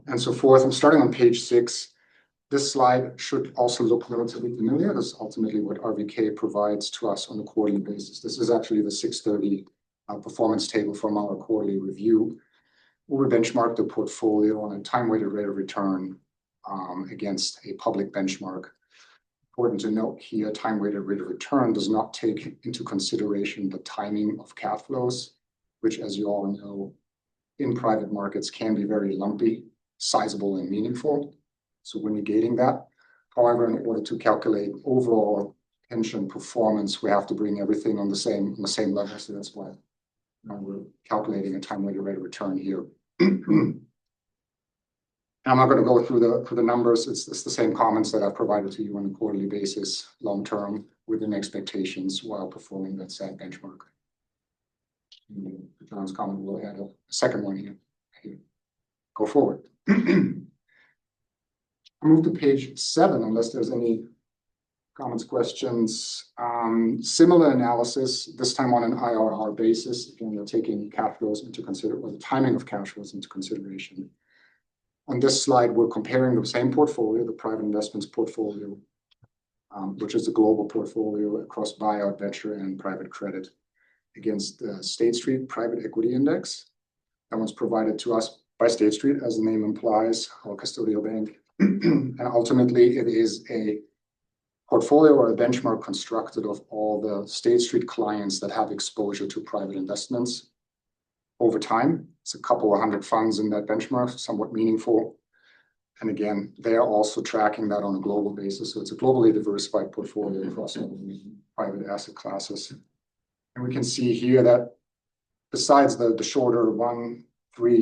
and so forth. I'm starting on page 6. This slide should also look relatively familiar. This is ultimately what RVK provides to us on a quarterly basis. This is actually the 630 performance table from our quarterly review. We benchmark the portfolio on a time-weighted rate of return against a public benchmark. Important to note here, time-weighted rate of return does not take into consideration the timing of cash flows, which, as you all know, in private markets can be very lumpy, sizable, and meaningful. So we're negating that. However, in order to calculate overall pension performance, we have to bring everything on the same level. So that's why we're calculating a time-weighted rate of return here. I'm not going to go through the numbers. It's the same comments that I've provided to you on a quarterly basis, long term, within expectations, while performing that same benchmark. John's comment will add a second one here. Go forward. I'll move to page 7, unless there's any comments, questions. Similar analysis, this time on an IRR basis. Again, we're taking cash flows into consideration, or the timing of cash flows into consideration. On this slide, we're comparing the same portfolio, the private investments portfolio, which is a global portfolio across buyout, venture, and private credit, against the State Street Private Equity Index. That one's provided to us by State Street, as the name implies, our custodial bank. And ultimately, it is a portfolio or a benchmark constructed of all the State Street clients that have exposure to private investments over time. It's a couple of hundred funds in that benchmark, somewhat meaningful. And again, they are also tracking that on a global basis. So it's a globally diversified portfolio across all the private asset classes. And we can see here that besides the shorter 1-3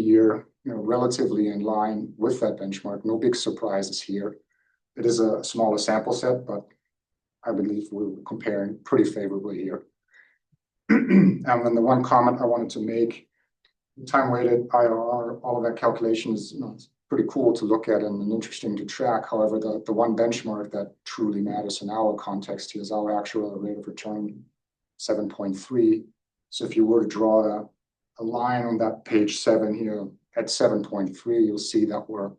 year, relatively in line with that benchmark, no big surprises here. It is a smaller sample set, but I believe we're comparing pretty favorably here. And then the one comment I wanted to make, time-weighted IRR, all of that calculation is pretty cool to look at and interesting to track. However, the one benchmark that truly matters in our context here is our actual rate of return, 7.3. So if you were to draw a line on that page 7 here at 7.3, you'll see that we're,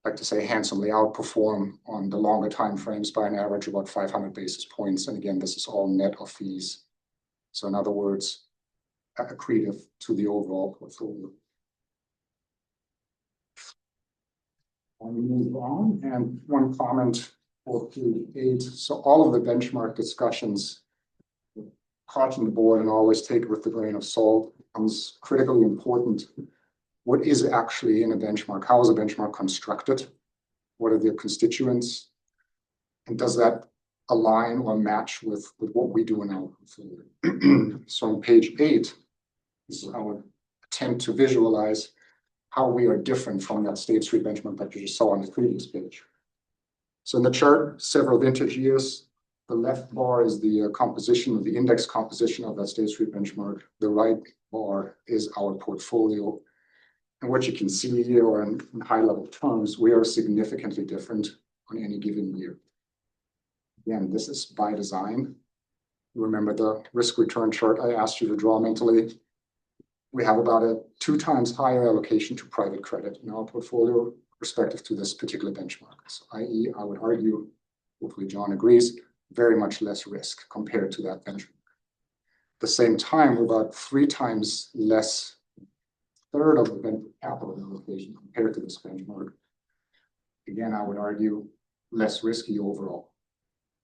like to say, handsomely outperform on the longer time frames by an average of about 500 basis points. And again, this is all net of fees. So in other words, accretive to the overall portfolio. I'll move on, and one comment for page 8. So all of the benchmark discussions, caution the board and always take it with a grain of salt, becomes critically important. What is actually in a benchmark? How is a benchmark constructed? What are the constituents? And does that align or match with what we do in our portfolio? So on page 8, this is our attempt to visualize how we are different from that State Street benchmark that you just saw on the previous page. So in the chart, several vintage years. The left bar is the composition of the index composition of that State Street benchmark. The right bar is our portfolio. And what you can see here, or in high-level terms, we are significantly different on any given year. Again, this is by design. Remember the risk-return chart I asked you to draw mentally? We have about a 2 times higher allocation to private credit in our portfolio respective to this particular benchmark. So, i.e., I would argue, hopefully John agrees, very much less risk compared to that benchmark. At the same time, we're about 3 times less, third of the capital allocation compared to this benchmark. Again, I would argue less risky overall.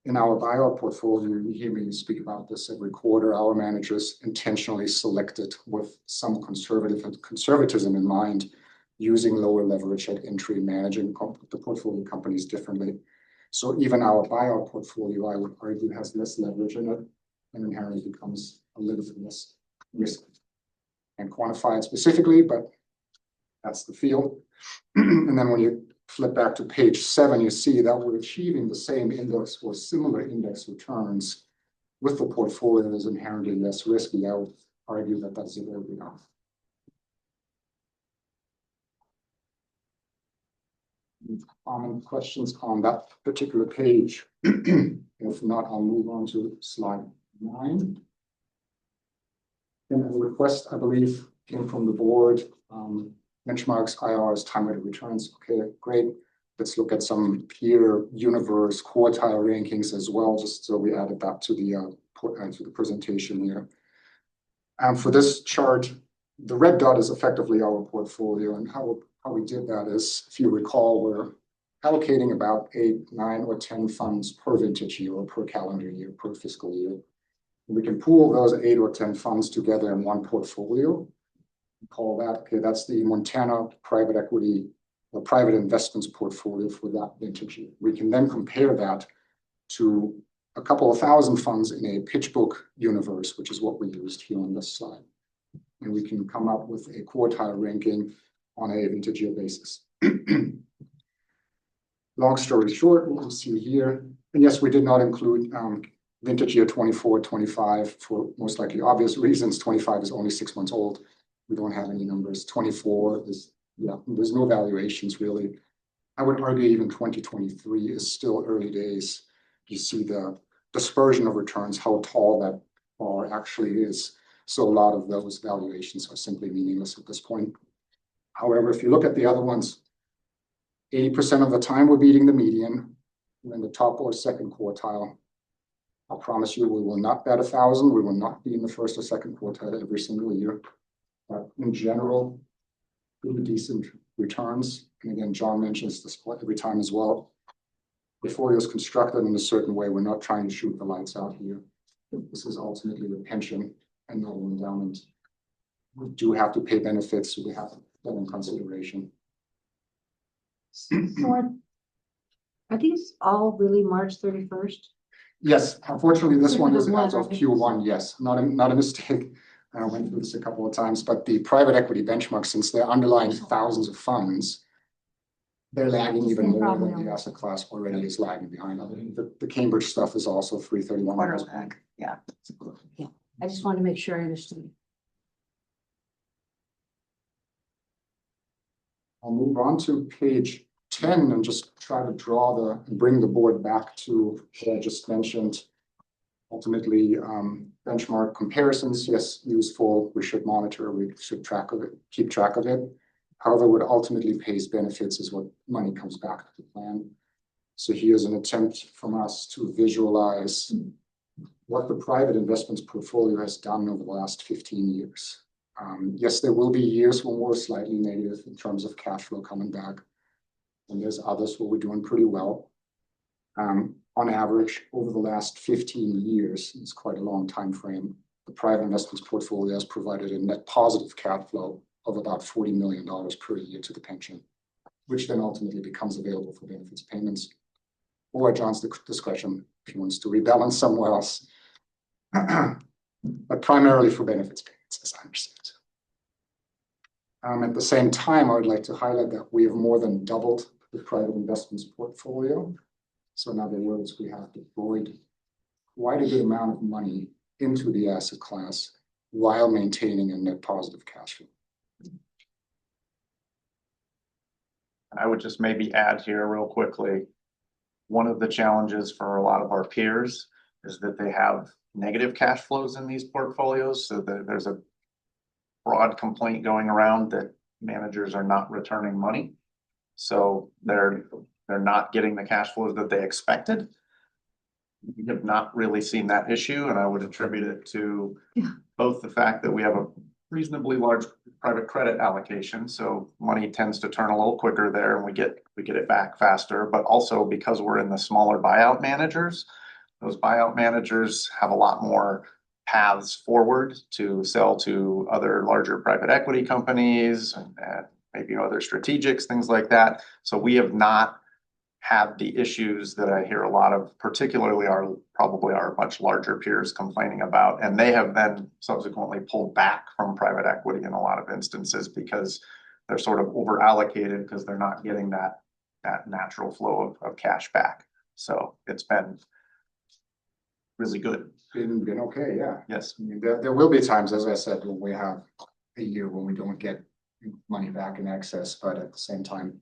In our buyout portfolio, you hear me speak about this every quarter. Our managers intentionally selected with some conservatism in mind, using lower leverage at entry, managing the portfolio companies differently. So even our buyout portfolio, I would argue, has less leverage in it and inherently becomes a little bit less risky. And quantify it specifically, but that's the field. And then when you flip back to page 7, you see that we're achieving the same index or similar index returns with the portfolio that is inherently less risky. I would argue that that's a very good enough. Common questions on that particular page? If not, I'll move on to slide 9. And a request, I believe, came from the board. Benchmarks, IRRs, time-weighted returns. Okay, great. let's look at some peer universe quartile rankings as well, just so we added that to the presentation here. For this chart, the red dot is effectively our portfolio, and how we did that is, if you recall, we're allocating about 8, 9, or 10 funds per vintage year or per calendar year, per fiscal year. We can pool those 8 or 10 funds together in one portfolio. Call that, okay, that's the Montana private equity or private investments portfolio for that vintage year. We can then compare that to a couple of thousand funds in a PitchBook universe, which is what we used here on this slide. And we can come up with a quartile ranking on a vintage year basis. Long story short, what you see here, and yes, we did not include vintage year 24, 25 for most likely obvious reasons. 25 is only 6 months old. We don't have any numbers. 24 is, yeah, there's no valuations really. I would argue even 2023 is still early days. You see the dispersion of returns, how tall that bar actually is. So a lot of those valuations are simply meaningless at this point. However, if you look at the other ones, 80% of the time we're beating the median. We're in the top or second quartile. I'll promise you, we will not bat 1,000. We will not be in the first or second quartile every single year. But in general, really decent returns. And again, John mentions this every time as well. Portfolio is constructed in a certain way. We're not trying to shoot the lights out here. This is ultimately a pension and not an endowment. We do have to pay benefits, so we have that in consideration. So are these all really March 31st? Yes, unfortunately, this one is as of Q1. Yes, not a mistake. I went through this a couple of times, but the private equity benchmark, since they're underlying thousands of funds, they're lagging even more than the asset class already is lagging behind. The Cambridge stuff is also 331. Quarter lag, yeah. Yeah, I just wanted to make sure I understood. I'll move on to page 10 and just try to bring the board back to what I just mentioned. Ultimately, benchmark comparisons, yes, useful. We should monitor, we should keep track of it. However, what ultimately pays benefits is what money comes back to the plan. So here's an attempt from us to visualize what the private investments portfolio has done over the last 15 years. Yes, there will be years when we're slightly negative in terms of cash flow coming back. And there's others where we're doing pretty well. On average, over the last 15 years, it's quite a long time frame, the private investments portfolio has provided a net positive cash flow of about $40 million per year to the pension, which then ultimately becomes available for benefits payments, or at John's discretion if he wants to rebalance somewhere else, but primarily for benefits payments, as I understand. At the same time, I would like to highlight that we have more than doubled the private investments portfolio. So in other words, we have deployed quite a good amount of money into the asset class while maintaining a net positive cash flow. I would just maybe add here real quickly, one of the challenges for a lot of our peers is that they have negative cash flows in these portfolios. So there's a broad complaint going around that managers are not returning money. So they're not getting the cash flows that they expected. We have not really seen that issue, and I would attribute it to both the fact that we have a reasonably large private credit allocation, so money tends to turn a little quicker there, and we get it back faster, but also because we're in the smaller buyout managers. Those buyout managers have a lot more paths forward to sell to other larger private equity companies and maybe other strategics, things like that. So we have not had the issues that I hear a lot of, particularly probably our much larger peers complaining about. And they have then subsequently pulled back from private equity in a lot of instances because they're sort of over allocated because they're not getting that natural flow of cash back. So it's been really good. Been okay, yeah. Yes. I mean, there will be times, as I said, when we have a year when we don't get money back in excess, but at the same time,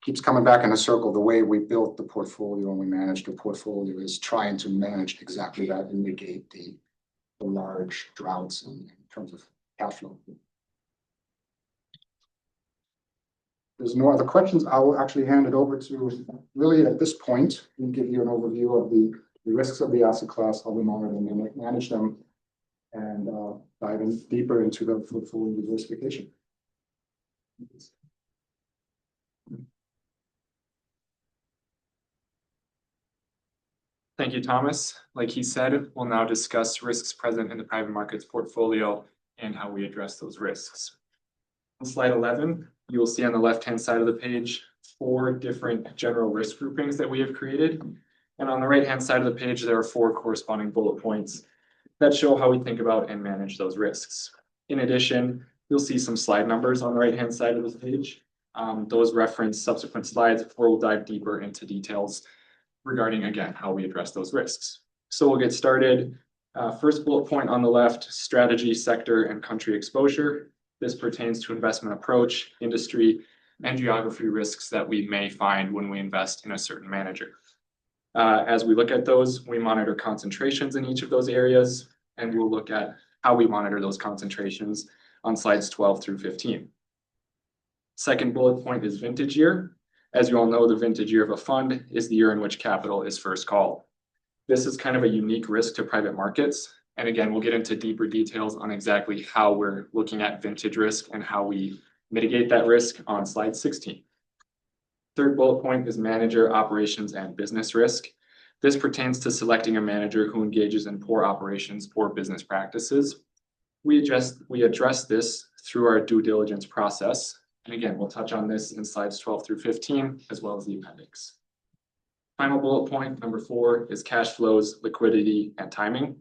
keeps coming back in a circle. The way we built the portfolio and we manage the portfolio is trying to manage exactly that and negate the large droughts in terms of cash flow. there's no other questions, I will actually hand it over to Lily at this point and give you an overview of the risks of the asset class, how we monitor them and manage them, and dive in deeper into the portfolio diversification. Thank you, Thomas. Like he said, we'll now discuss risks present in the private markets portfolio and how we address those risks. On slide 11, you will see on the left-hand side of the page 4 different general risk groupings that we have created. And on the right-hand side of the page, there are 4 corresponding bullet points that show how we think about and manage those risks. In addition, you'll see some slide numbers on the right-hand side of this page. Those reference subsequent slides where we'll dive deeper into details regarding, again, how we address those risks. So we'll get started. First bullet point on the left, strategy, sector, and country exposure. This pertains to investment approach, industry, and geography risks that we may find when we invest in a certain manager. As we look at those, we monitor concentrations in each of those areas, and we'll look at how we monitor those concentrations on slides 12 through 15. Second bullet point is vintage year. As you all know, the vintage year of a fund is the year in which capital is first called. This is kind of a unique risk to private markets. And again, we'll get into deeper details on exactly how we're looking at vintage risk and how we mitigate that risk on slide 16. Third bullet point is manager, operations, and business risk. This pertains to selecting a manager who engages in poor operations or business practices. We address this through our due diligence process. And again, we'll touch on this in slides 12 through 15, as well as the appendix. Final bullet point, number 4, is cash flows, liquidity, and timing.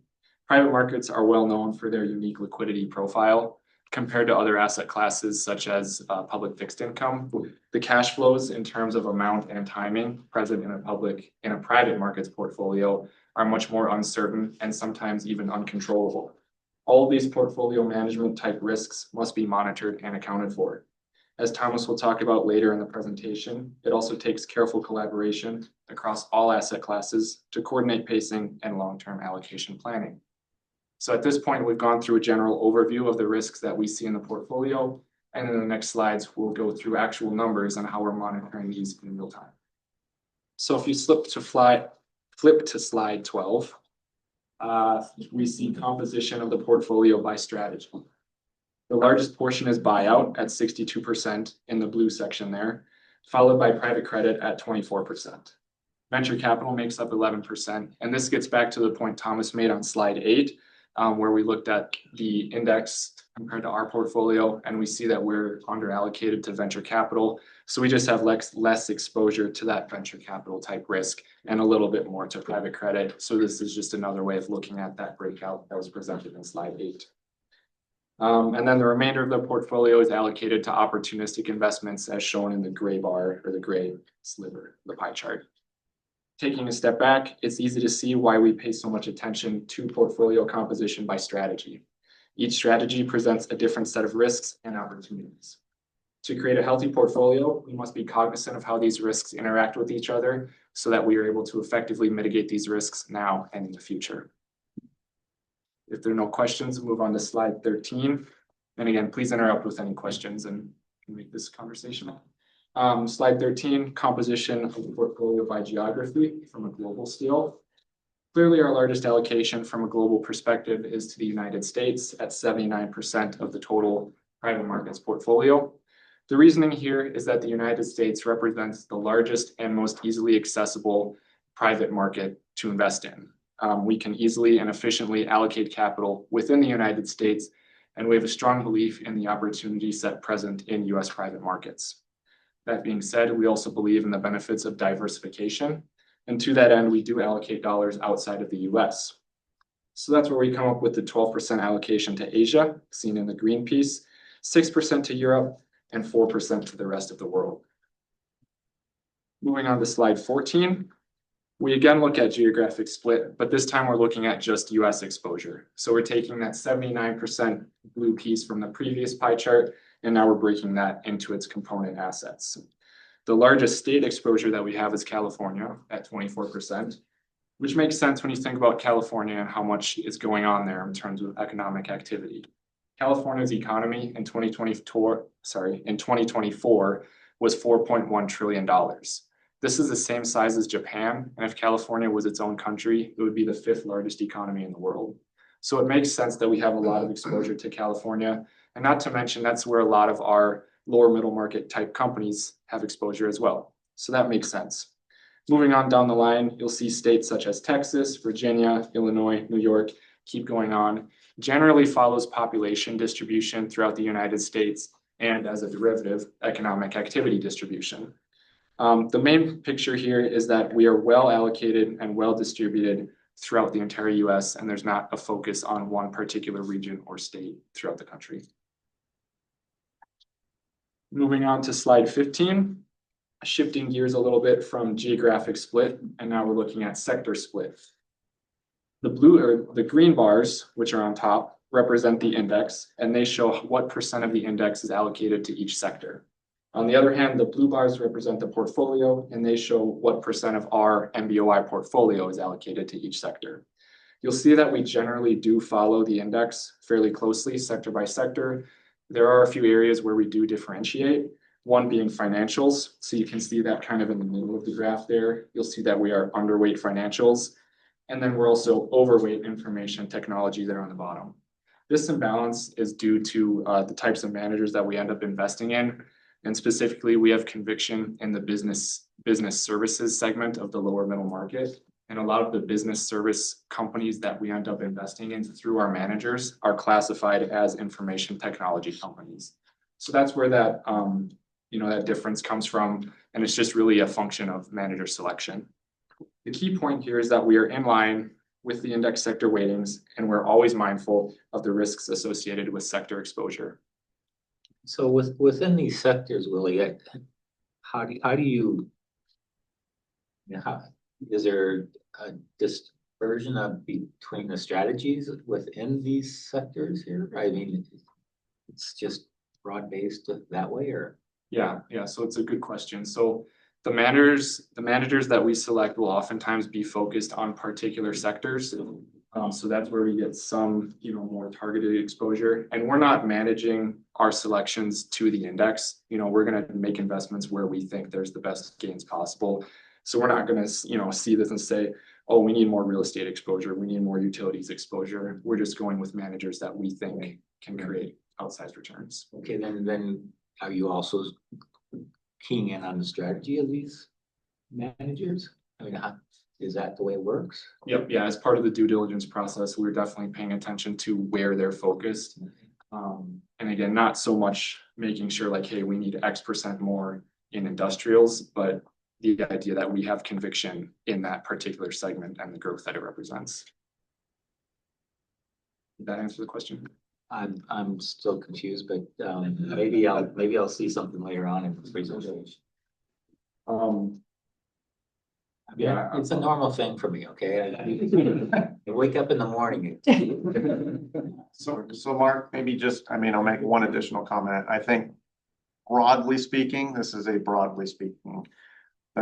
Private markets are well known for their unique liquidity profile compared to other asset classes such as public fixed income. The cash flows in terms of amount and timing present in a private markets portfolio are much more uncertain and sometimes even uncontrollable. All of these portfolio management type risks must be monitored and accounted for. As Thomas will talk about later in the presentation, it also takes careful collaboration across all asset classes to coordinate pacing and long-term allocation planning. So at this point, we've gone through a general overview of the risks that we see in the portfolio. And in the next slides, we'll go through actual numbers on how we're monitoring these in real time. So if you flip to slide 12, we see composition of the portfolio by strategy. The largest portion is buyout at 62% in the blue section there, followed by private credit at 24%. Venture capital makes up 11%. And this gets back to the point Thomas made on slide 8, where we looked at the index compared to our portfolio, and we see that we're under allocated to venture capital. So we just have less exposure to that venture capital type risk and a little bit more to private credit. So this is just another way of looking at that breakout that was presented in slide 8. And then the remainder of the portfolio is allocated to opportunistic investments as shown in the gray bar or the gray sliver, the pie chart. Taking a step back, it's easy to see why we pay so much attention to portfolio composition by strategy. Each strategy presents a different set of risks and opportunities. To create a healthy portfolio, we must be cognizant of how these risks interact with each other so that we are able to effectively mitigate these risks now and in the future. If there are no questions, we'll move on to slide 13. And again, please interrupt with any questions and make this conversational. Slide 13, composition of the portfolio by geography from a global scale. Clearly, our largest allocation from a global perspective is to the United States at 79% of the total private markets portfolio. The reasoning here is that the United States represents the largest and most easily accessible private market to invest in. We can easily and efficiently allocate capital within the United States, and we have a strong belief in the opportunity set present in US private markets. That being said, we also believe in the benefits of diversification. And to that end, we do allocate dollars outside of the US. So that's where we come up with the 12% allocation to Asia, seen in the green piece, 6% to Europe, and 4% to the rest of the world. Moving on to slide 14, we again look at geographic split, but this time we're looking at just US exposure. So we're taking that 79% blue piece from the previous pie chart, and now we're breaking that into its component assets. The largest state exposure that we have is California at 24%, which makes sense when you think about California and how much is going on there in terms of economic activity. California's economy in 2024 was $4.1 trillion. This is the same size as Japan, and if California was its own country, it would be the 5th largest economy in the world. So it makes sense that we have a lot of exposure to California, and not to mention that's where a lot of our lower middle market type companies have exposure as well. So that makes sense. Moving on down the line, you'll see states such as Texas, Virginia, Illinois, New York, keep going on, generally follows population distribution throughout the United States and as a derivative, economic activity distribution. The main picture here is that we are well allocated and well distributed throughout the entire US, and there's not a focus on one particular region or state throughout the country. Moving on to slide 15. Shifting gears a little bit from geographic split, and now we're looking at sector split. The blue or the green bars, which are on top, represent the index, and they show what percent of the index is allocated to each sector. On the other hand, the blue bars represent the portfolio, and they show what percent of our MBOI portfolio is allocated to each sector. You'll see that we generally do follow the index fairly closely, sector by sector. There are a few areas where we do differentiate. One being financials. So you can see that kind of in the middle of the graph there. You'll see that we are underweight financials. And then we're also overweight information technology there on the bottom. This imbalance is due to the types of managers that we end up investing in. And specifically, we have conviction in the business services segment of the lower middle market. And a lot of the business service companies that we end up investing in through our managers are classified as information technology companies. So that's where that that difference comes from, and it's just really a function of manager selection. The key point here is that we are in line with the index sector weightings, and we're always mindful of the risks associated with sector exposure. So within these sectors, Willie, how do you is there a dispersion between the strategies within these sectors here? I mean, it's just broad-based that way, or? Yeah, so it's a good question. So the managers that we select will oftentimes be focused on particular sectors. So that's where we get some, more targeted exposure. And we're not managing our selections to the index. We're going to make investments where we think there's the best gains possible. So we're not going to, see this and say, oh, we need more real estate exposure. We need more utilities exposure. We're just going with managers that we think can create outsized returns. Okay, then are you also keying in on the strategy of these managers? I mean, is that the way it works? Yep, yeah, as part of the due diligence process, we're definitely paying attention to where they're focused. And again, not so much making sure like, hey, we need X percent more in industrials, but the idea that we have conviction in that particular segment and the growth that it represents. Did that answer the question? I'm still confused, but maybe I'll see something later on in the presentation. Yeah, it's a normal thing for me. Okay, I wake up in the morning. So Mark, maybe I'll make one additional comment. I think broadly speaking, there's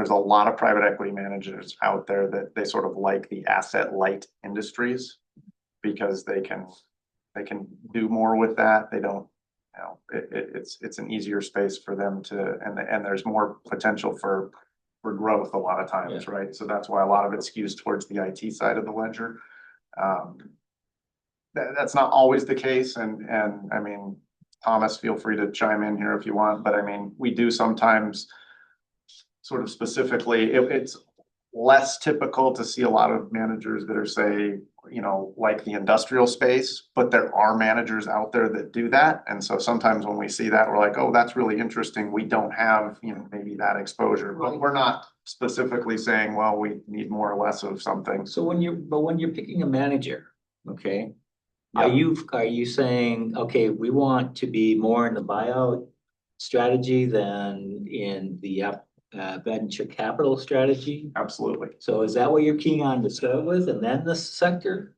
a lot of private equity managers out there that they sort of like the asset light industries because they can do more with that. They don't, it's an easier space for them to, and there's more potential for growth a lot of times, right? So that's why a lot of it skews towards the IT side of the ledger. That's not always the case. And I mean, Thomas, feel free to chime in here if you want, but I mean, we do sometimes sort of specifically, it's less typical to see a lot of managers that are, say, like the industrial space, but there are managers out there that do that. And so sometimes when we see that, we're like, oh, that's really interesting. We don't have, maybe that exposure, but we're not specifically saying, well, we need more or less of something. So when you're picking a manager, okay, are you saying, okay, we want to be more in the buyout strategy than in the venture capital strategy? Absolutely. So is that what you're keying on to start with, and then the sector?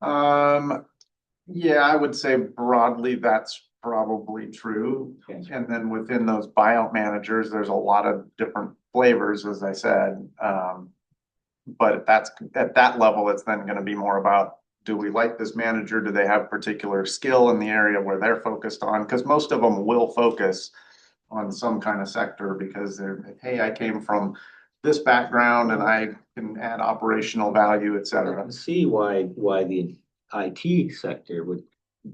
Yeah, I would say broadly that's probably true. Okay. And then within those buyout managers, there's a lot of different flavors, as I said. But at that level, it's then going to be more about, do we like this manager? Do they have particular skill in the area where they're focused on? Because most of them will focus on some kind of sector because they're, hey, I came from this background and I can add operational value, et I cetera. can see why the IT sector would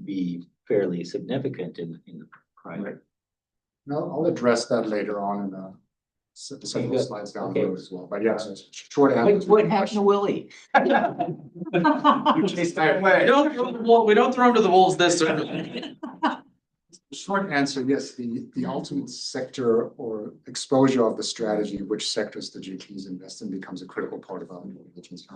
be fairly significant in the private. No, I'll address that later on in several good. slides down the Okay. road as well, but yes, short answer. What happened to Willie? You chased that We away. we don't throw him to the wolves this early. Short answer, yes, the ultimate sector or exposure of the strategy, which sectors the GPs invest in, becomes a critical part of our due diligence.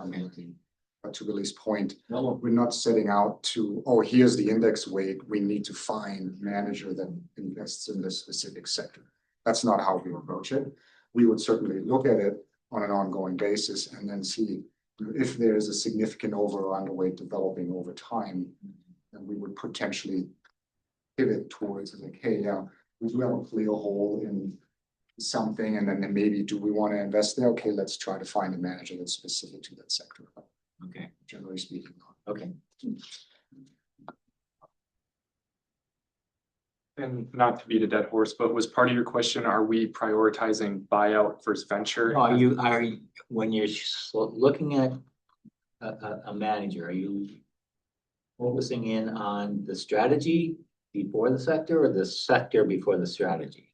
But to Billy's point, we're not setting out to, oh, here's the index weight, we need to find a manager that invests in this specific sector. That's not how we approach it. We would certainly look at it on an ongoing basis and then see if there is a significant over or underweight developing over time, then we would potentially pivot towards like, hey, yeah, we do have a clear hole in something, and then maybe do we want to invest there? Okay, let's try to find a manager that's specific to that sector. Okay, Generally speaking. okay. And not to beat a dead horse, but was part of your question, are we prioritizing buyout versus venture? Are you, when you're looking at a manager, are you focusing in on the strategy before the sector or the sector before the strategy?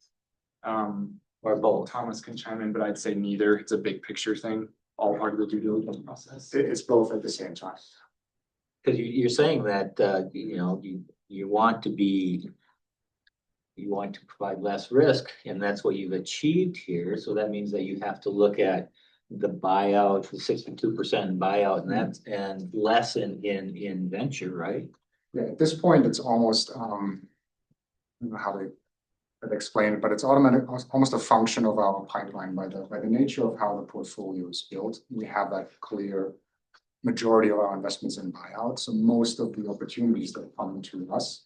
Or both? Thomas can chime in, but I'd say neither. It's a big picture thing, all part of the due diligence process. It's both at the same time. Because you're saying that, you want to provide less risk, and that's what you've achieved here. So that means that you have to look at the buyout, the 62% buyout, and that's, and less in venture, right? Yeah, at this point, it's almost, I don't know how to explain it, but it's almost a function of our pipeline by the nature of how the portfolio is built. We have that clear majority of our investments in buyouts. So most of the opportunities that come to us,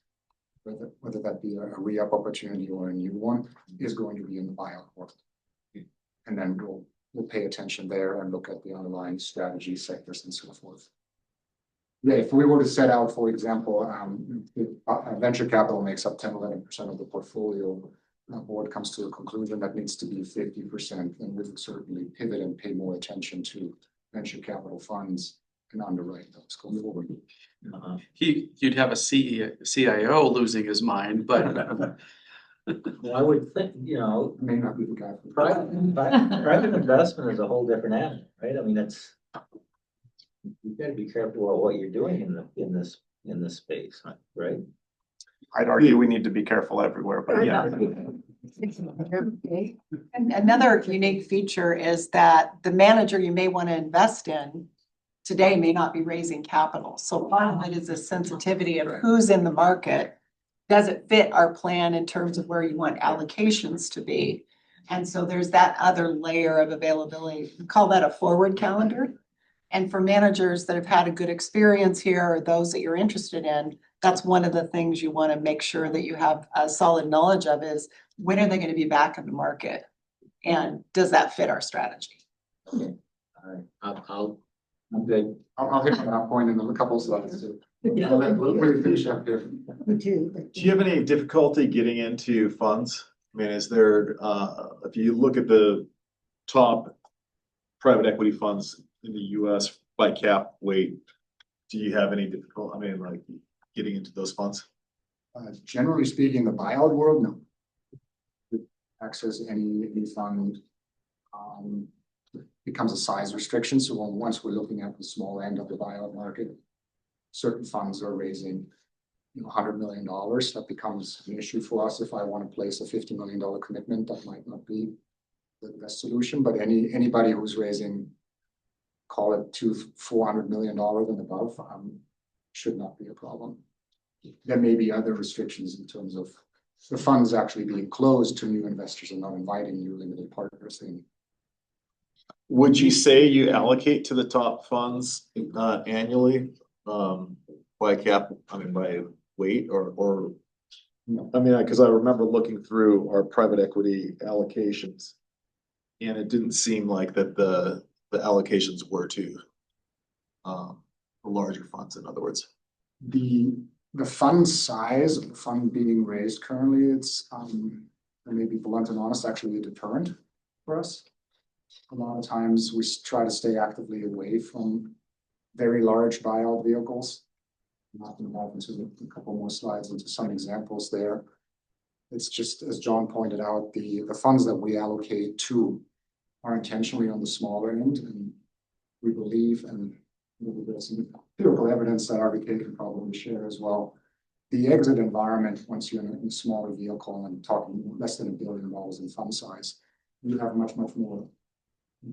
whether that be a re-up opportunity or a new one, is going to be in the buyout world. And then we'll pay attention there and look at the underlying strategy sectors and so forth. Yeah, if we were to set out, for example, venture capital makes up 10-11% of the portfolio, the board comes to a conclusion that needs to be 50%, then we would certainly pivot and pay more attention to venture capital funds and underwrite those going forward. You'd have a CIO losing his mind, but Well, I would think, May not be the guy. private investment is a whole different animal, right? I mean, you gotta be careful about what you're doing in this space, right? I'd argue we need to be careful everywhere, but yeah. And another unique feature is that the manager you may want to invest in today may not be raising capital. So part of it is a sensitivity of who's in the market. Does it fit our plan in terms of where you want allocations to be? And so there's that other layer of availability. We call that a forward calendar. And for managers that have had a good experience here or those that you're interested in, that's one of the things you want to make sure that you have a solid knowledge of is when are they going to be back in the market? And does that fit our strategy? Okay, all right, I'm good. I'll hit on that point in a couple of slides too. We'll finish up here. Do you have any difficulty getting into funds? I mean, is there, if you look at the top private equity funds in the US by cap weight, do you have any difficulty, I mean, like getting into those funds? Generally speaking, the buyout world, no. Access any fund becomes a size restriction. So once we're looking at the small end of the buyout market, certain funds are raising $100 million. That becomes an issue for us. If I want to place a $50 million commitment, that might not be the best solution. But anybody who's raising, call it $400 million and above, should not be a problem. There may be other restrictions in terms of the funds actually being closed to new investors and not inviting new limited partners in. Would you say you allocate to the top funds annually by cap, I mean, by weight or? No. I mean, because I remember looking through our private equity allocations and it didn't seem like that the allocations were to the larger funds, in other words. The fund size of the fund being raised currently, it's and maybe blunt and honest, actually a deterrent for us. A lot of times we try to stay actively away from very large buyout vehicles. Not going to dive into a couple more slides into some examples there. It's just, as John pointed out, the funds that we allocate to are intentionally on the smaller end, and we believe, and there's some empirical evidence that RBK can probably share as well. The exit environment, once you're in a smaller vehicle and talking less than $1 billion in fund size, you have much more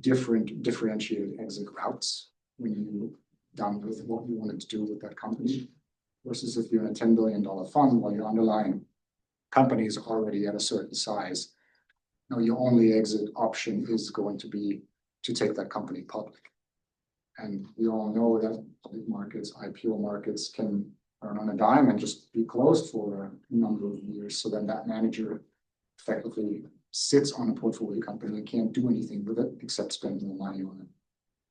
differentiated exit routes when you're done with what you wanted to do with that company. Versus if you're in a $10 billion fund while your underlying company is already at a certain size. Now your only exit option is going to be to take that company public. And we all know that public markets, IPO markets can turn on a dime and just be closed for a number of years. So then that manager effectively sits on a portfolio company and can't do anything with it except spend more money on it.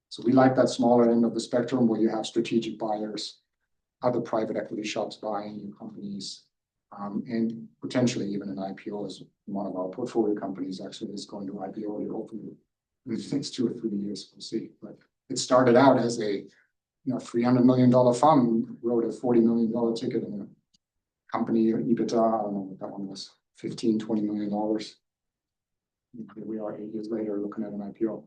So we like that smaller end of the spectrum where you have strategic buyers, other private equity shops buying your companies, and potentially even an IPO, as one of our portfolio companies actually is going to IPO hopefully in the next 2 or 3 years. We'll see. But it started out as a $300 million fund, wrote a $40 million ticket in a company EBITDA. I don't know what that one was, $15-20 million. Here we are 8 years later looking at an IPO.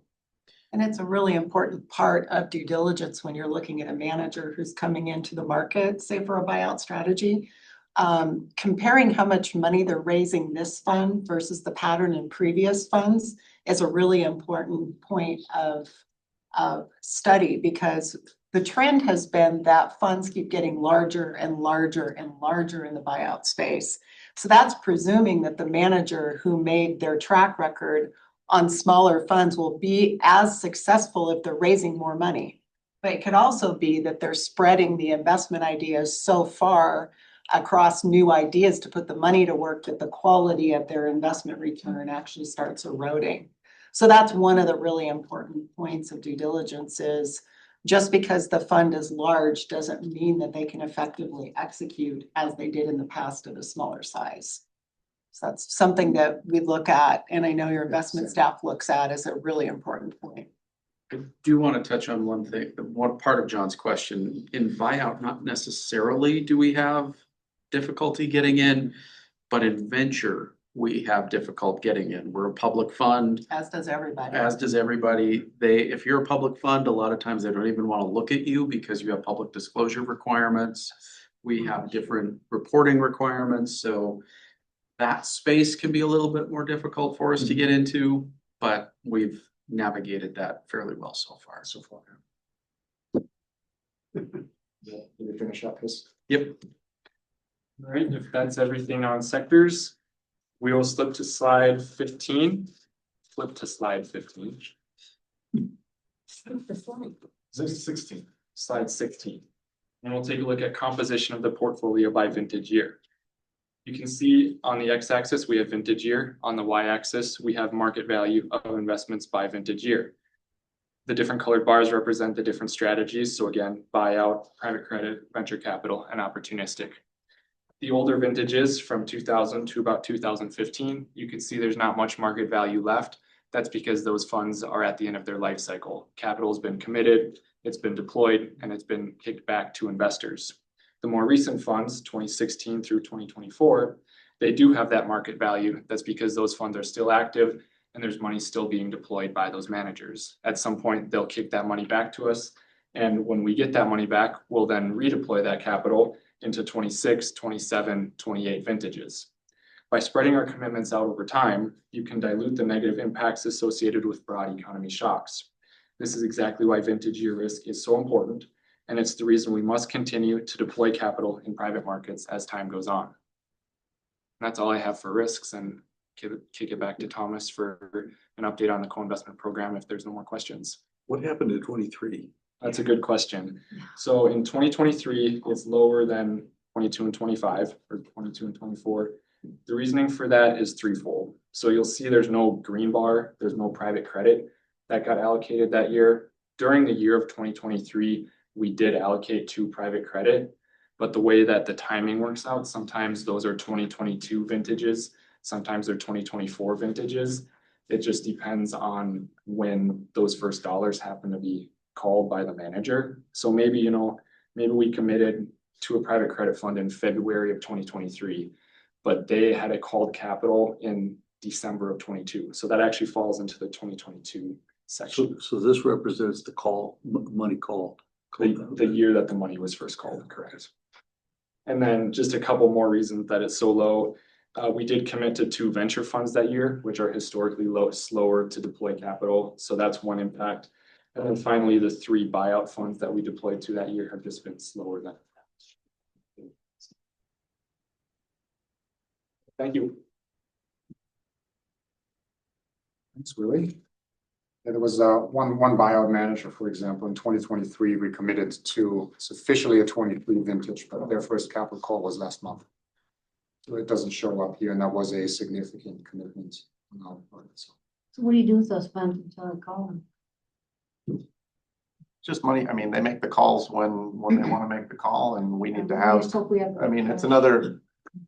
And it's a really important part of due diligence when you're looking at a manager who's coming into the market, say for a buyout strategy. Comparing how much money they're raising this fund versus the pattern in previous funds is a really important point of study, because the trend has been that funds keep getting larger and larger and larger in the buyout space. So that's presuming that the manager who made their track record on smaller funds will be as successful if they're raising more money. But it could also be that they're spreading the investment ideas so far across new ideas to put the money to work that the quality of their investment return actually starts eroding. So that's one of the really important points of due diligence is just because the fund is large doesn't mean that they can effectively execute as they did in the past at a smaller size. So that's something that we look at, and I know your investment staff looks at as a really important point. I do want to touch on one thing, one part of John's question. In buyout, not necessarily do we have difficulty getting in, but in venture, we have difficult getting in. We're a public fund. As does everybody. As does everybody. If you're a public fund, a lot of times they don't even want to look at you because you have public disclosure requirements. We have different reporting requirements, so that space can be a little bit more difficult for us to get into, but we've navigated that fairly well so far. Did we finish up this? Yep. All right, if that's everything on sectors, we will flip to slide 15. Flip to slide 15. This is 16. Slide 16. And we'll take a look at composition of the portfolio by vintage year. You can see on the x-axis, we have vintage year. On the y-axis, we have market value of investments by vintage year. The different colored bars represent the different strategies. So again, buyout, private credit, venture capital, and opportunistic. The older vintages from 2000 to about 2015, you can see there's not much market value left. That's because those funds are at the end of their life cycle. Capital has been committed, it's been deployed, and it's been kicked back to investors. The more recent funds, 2016 through 2024, they do have that market value. That's because those funds are still active and there's money still being deployed by those managers. At some point, they'll kick that money back to us. And when we get that money back, we'll then redeploy that capital into 26, 27, 28 vintages. By spreading our commitments out over time, you can dilute the negative impacts associated with broad economy shocks. This is exactly why vintage year risk is so important. And it's the reason we must continue to deploy capital in private markets as time goes on. And that's all I have for risks, and kick it back to Thomas for an update on the co-investment program if there's no more questions. What happened to 23? That's a good question. So in 2023, it's lower than 22 and 25, or 22 and 24. The reasoning for that is threefold. So you'll see there's no green bar, there's no private credit that got allocated that year. During the year of 2023, we did allocate to private credit, but the way that the timing works out, sometimes those are 2022 vintages Sometimes they're 2024 vintages. It just depends on when those first dollars happen to be called by the manager. So maybe, maybe we committed to a private credit fund in February of 2023, but they had it called capital in December of 22. So that actually falls into the 2022 section. So this represents the money called. The year that the money was first called, correct. And then just a couple more reasons that it's so low. We did commit to 2 venture funds that year, which are historically slower to deploy capital. So that's one impact. And then finally, the 3 buyout funds that we deployed to that year have just been slower than. Thank you. Thanks, Willie. Yeah, there was one buyout manager, for example, in 2023, we committed to, it's officially a 23 vintage, but their first capital call was last month. So it doesn't show up here, and that was a significant commitment on our part. So So what do you do with those funds until I call them? Just money. I mean, they make the calls when they want to make the call, and we need to have, Just hope we have. I mean, it's another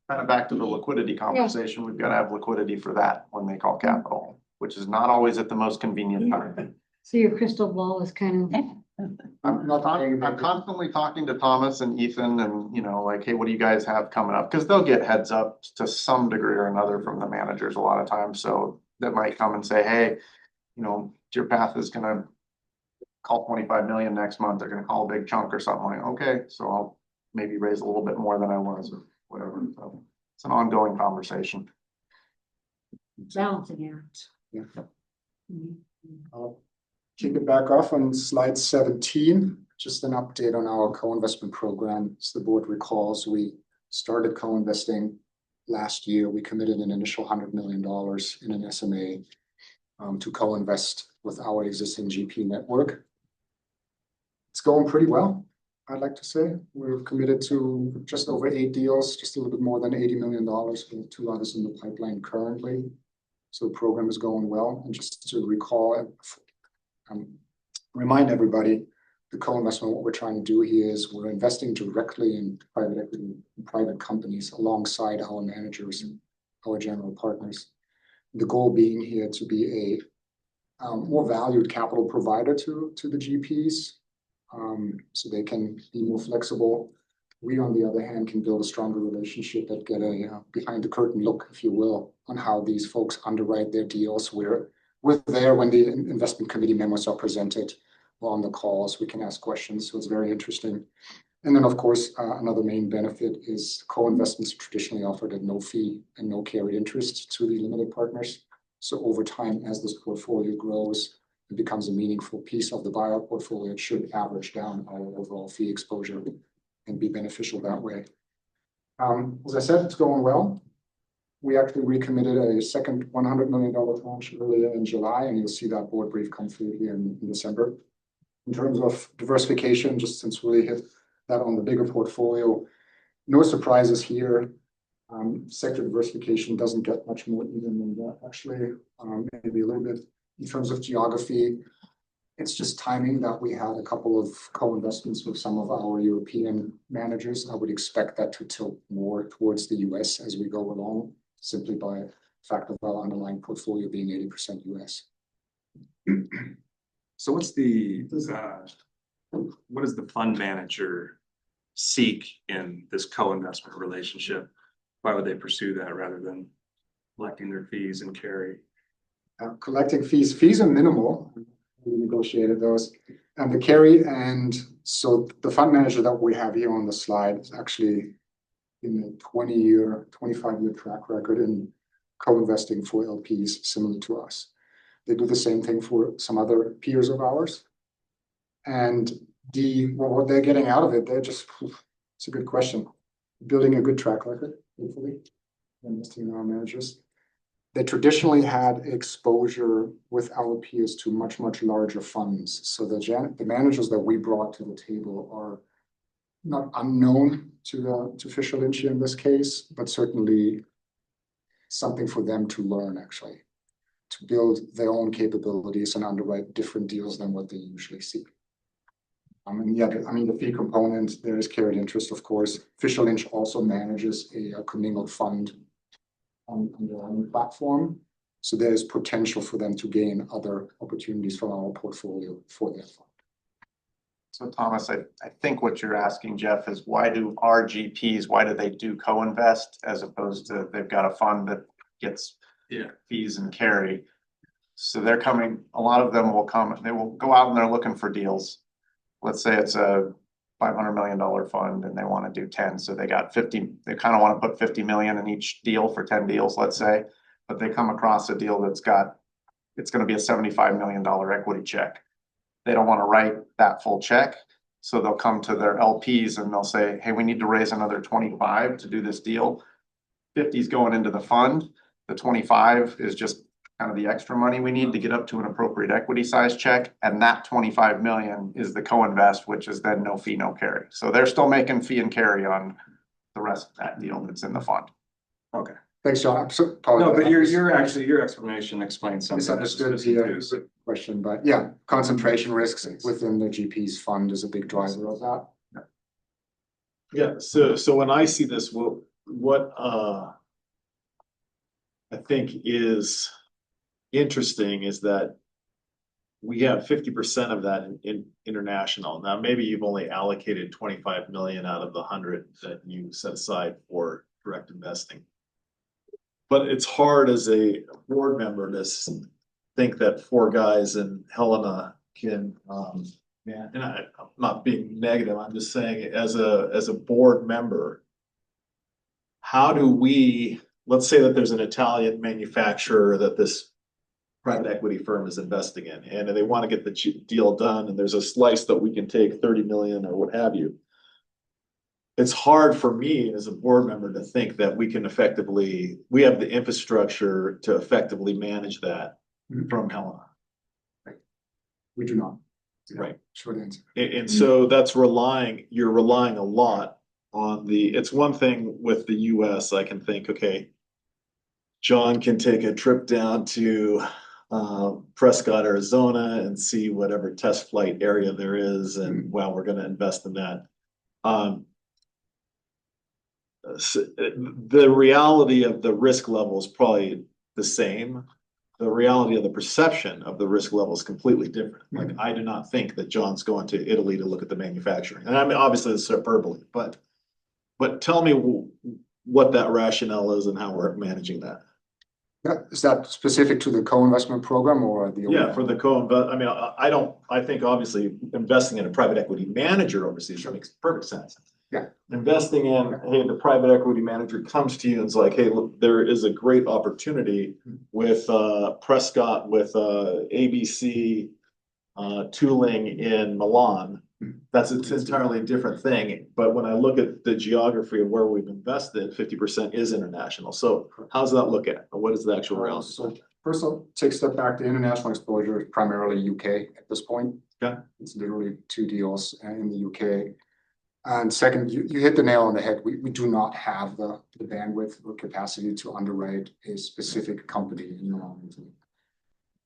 kind of back to the liquidity conversation. We've got to have liquidity for that when they call capital, which is not always at the most convenient time. So your crystal ball is kind of. I'm constantly talking to Thomas and Ethan and, like, hey, what do you guys have coming up? Because they'll get heads up to some degree or another from the managers a lot of times. So that might come and say, hey, your path is gonna call 25 million next month. They're gonna call a big chunk or something. Like, okay, so I'll maybe raise a little bit more than I was or whatever. So it's an ongoing conversation. Balancing act. yeah. Mhm. I'll kick it back off on slide 17, just an update on our co-investment program. As the board recalls, we started co-investing last year. We committed an initial $100 million in an SMA to co-invest with our existing GP network. It's going pretty well, I'd like to say. We're committed to just over 8 deals, just a little bit more than $80 million. We have 2 others in the pipeline currently. So the program is going well. And just to recall, remind everybody, the co-investment, what we're trying to do here is we're investing directly in private equity, private companies alongside our managers and our general partners. The goal being here to be a more valued capital provider to the GPs, so they can be more flexible. We, on the other hand, can build a stronger relationship that get a behind the curtain look, if you will, on how these folks underwrite their deals. We're there when the investment committee memos are presented or on the calls. We can ask questions, so it's very interesting. And then, of course, another main benefit is co-investments traditionally offered at no fee and no carried interest to the limited partners. So over time, as this portfolio grows, it becomes a meaningful piece of the buyout portfolio. It should average down our overall fee exposure and be beneficial that way. As I said, it's going well. We actually recommitted a second $100 million tranche earlier in July, and you'll see that board brief come through here in December. In terms of diversification, just since we hit that on the bigger portfolio, no surprises here. Sector diversification doesn't get much more even than that, actually, maybe a little bit. In terms of geography, it's just timing that we had a couple of co-investments with some of our European managers. I would expect that to tilt more towards the US as we go along, simply by the fact of our underlying portfolio being 80% US. So what does the fund manager seek in this co-investment relationship? Why would they pursue that rather than collecting their fees and carry? Collecting fees are minimal. We negotiated those, and the carry. And so the fund manager that we have here on the slide is actually in a 25-year track record in co-investing for LPs similar to us. They do the same thing for some other peers of ours. And what they're getting out of it, it's a good question. Building a good track record, hopefully, investing in our managers. They traditionally had exposure with our peers to much, much larger funds. So the managers that we brought to the table are not unknown to Fisher Lynch in this case, but certainly something for them to learn, actually, to build their own capabilities and underwrite different deals than what they usually see. The fee component, there is carried interest, of course. Fisher Lynch also manages a commingled fund on their own platform. So there's potential for them to gain other opportunities from our portfolio for their fund. So Thomas, I think what you're asking, Jeff, is why do our GPs, why do they do co-invest as opposed to they've got a fund that gets fees and carry? So they're coming, a lot of them will come, they will go out and they're looking for deals. Let's say it's a $500 million fund and they want to do 10. So they got 50, they kind of want to put 50 million in each deal for 10 deals, let's say, but they come across a deal that's got, it's going to be a $75 million equity check. They don't want to write that full check. So they'll come to their LPs and they'll say, hey, we need to raise another 25 to do this deal. 50 is going into the fund. The 25 is just kind of the extra money we need to get up to an appropriate equity size check. And that 25 million is the co-invest, which is then no fee, no carry. So they're still making fee and carry on the rest of that deal that's in the fund. Okay. Thanks, John. No, but your explanation explains something. Misunderstood the question, but yeah, concentration risks within the GP's fund is a big driver of that. Yeah, so when I see this, what I think is interesting is that we have 50% of that in international. Now, maybe you've only allocated 25 million out of the 100 that you set aside for direct investing. But it's hard as a board member to think that four guys in Helena can, and I'm not being negative, I'm just saying as a board member, how do we, let's say that there's an Italian manufacturer that this private equity firm is investing in, and they want to get the deal done, and there's a slice that we can take 30 million or what have you. It's hard for me as a board member to think that we can effectively, we have the infrastructure to effectively manage that from Helena. Right. We do not. Right. Short answer. And so that's you're relying a lot on it's one thing with the US, I can think, okay, John can take a trip down to Prescott, Arizona and see whatever test flight area there is. And well, we're going to invest in that. The reality of the risk level is probably the same. The reality of the perception of the risk level is completely different. Like, I do not think that John's going to Italy to look at the manufacturing. And I mean, obviously it's hyperbole, but tell me what that rationale is and how we're managing that. Is that specific to the co-investment program or the? Yeah, for the co-invest, I mean, I think obviously investing in a private equity manager overseas makes perfect sense. Yeah. Investing in, hey, the private equity manager comes to you and is like, hey, look, there is a great opportunity with Prescott, with ABC tooling in Milan. That's an entirely different thing. But when I look at the geography of where we've invested, 50% is international. So how does that look at? What is the actual reality? So first I'll take a step back. The international exposure is primarily UK at this point. Okay. It's literally 2 deals in the UK. And second, you hit the nail on the head. We do not have the bandwidth or capacity to underwrite a specific company in Milan.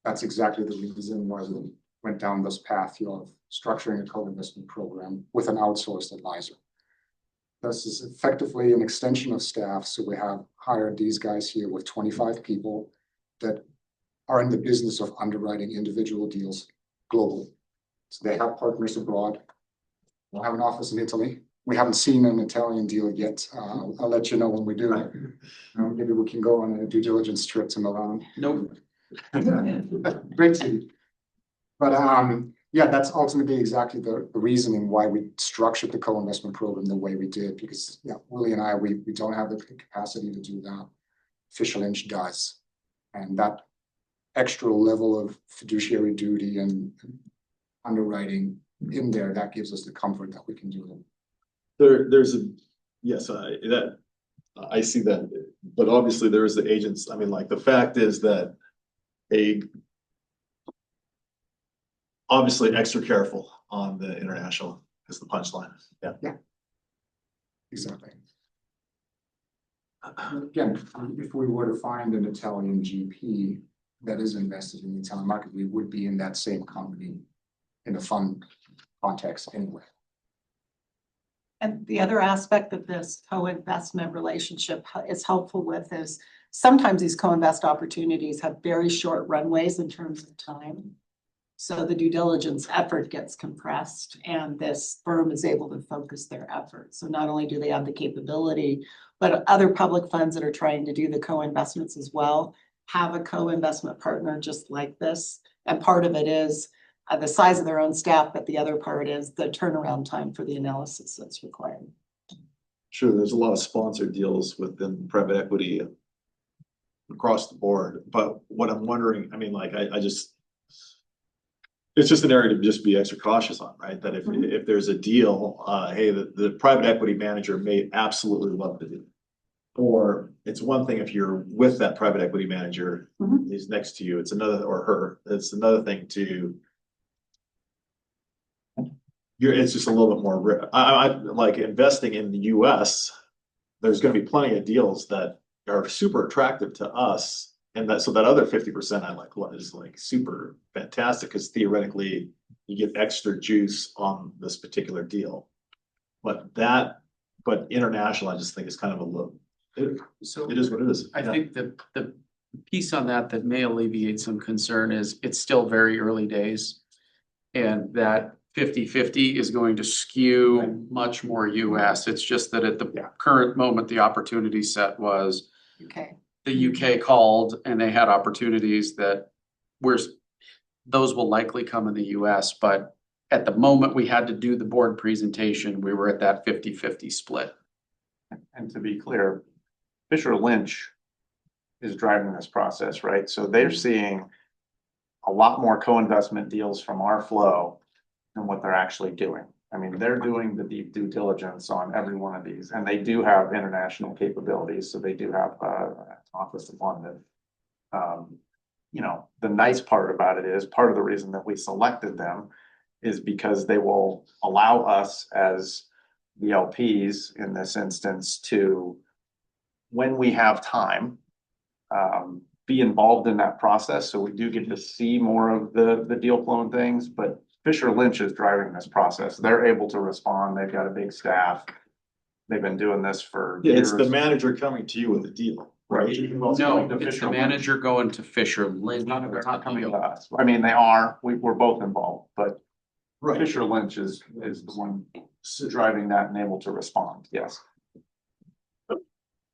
That's exactly the reason why we went down this path of structuring a co-investment program with an outsourced advisor. This is effectively an extension of staff. So we have hired these guys here with 25 people that are in the business of underwriting individual deals globally. So they have partners abroad. We'll have an office in Italy. We haven't seen an Italian deal yet. I'll let you know when we do. Maybe we can go on a due diligence trip to Milan. Nope. Great city. But yeah, that's ultimately exactly the reasoning why we structured the co-investment program the way we did. Because yeah, Willie and I, we don't have the capacity to do that. Official Inch does, and that extra level of fiduciary duty and underwriting in there, that gives us the comfort that we can do it. There's yes, I see that, but obviously there is the agents. I mean, like the fact is that obviously extra careful on the international is the punchline. Yeah. Yeah. Exactly. Again, if we were to find an Italian GP that is invested in the Italian market, we would be in that same company in a fund context anyway. And the other aspect that this co-investment relationship is helpful with is sometimes these co-invest opportunities have very short runways in terms of time. So the due diligence effort gets compressed and this firm is able to focus their efforts. So not only do they have the capability, but other public funds that are trying to do the co-investments as well have a co-investment partner just like this. And part of it is the size of their own staff, but the other part is the turnaround time for the analysis that's required. Sure, there's a lot of sponsored deals within private equity across the board, but what I'm wondering, I mean, like, I just. It's just an area to just be extra cautious on, right? That if there's a deal, hey, the private equity manager may absolutely love the deal. Or it's one thing if you're with that private equity manager, he's next to you, it's another, or her, it's another thing to. It's just a little bit more, I like investing in the US, there's gonna be plenty of deals that are super attractive to us. And that, so that other 50% I like is like super fantastic, because theoretically you get extra juice on this particular deal. But international, I just think is kind of a little, it is what it is. I think the piece on that may alleviate some concern is it's still very early days. And that 50-50 is going to skew much more US. It's just that at the current moment, the opportunity set was. Okay. The UK called and they had opportunities that those will likely come in the US, but at the moment we had to do the board presentation, we were at that 50-50 split. And to be clear, Fisher Lynch is driving this process, right? So they're seeing a lot more co-investment deals from our flow than what they're actually doing. I mean, they're doing the deep due diligence on every one of these, and they do have international capabilities. So they do have an office in London. You know, the nice part about it is part of the reason that we selected them is because they will allow us as the LPs in this instance to, when we have time, be involved in that process. So we do get to see more of the deal flow and things, but Fisher Lynch is driving this process. They're able to respond. They've got a big staff. They've been doing this for years. It's the manager coming to you with a deal. Right. No, it's the manager going to Fisher Lynch. They're not coming to us. I mean, they are, we're both involved, but Fisher Lynch is the one driving that and able to respond. Yes.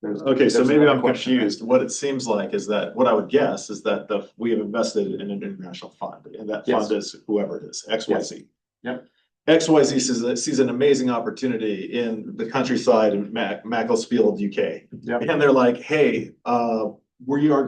Okay, so maybe I'm confused. What it seems like is that, what I would guess is that we have invested in an international fund, and that fund is whoever it is, XYZ. Yep. XYZ sees an amazing opportunity in the countryside in Macclesfield, UK. Yep. And they're like, hey, we're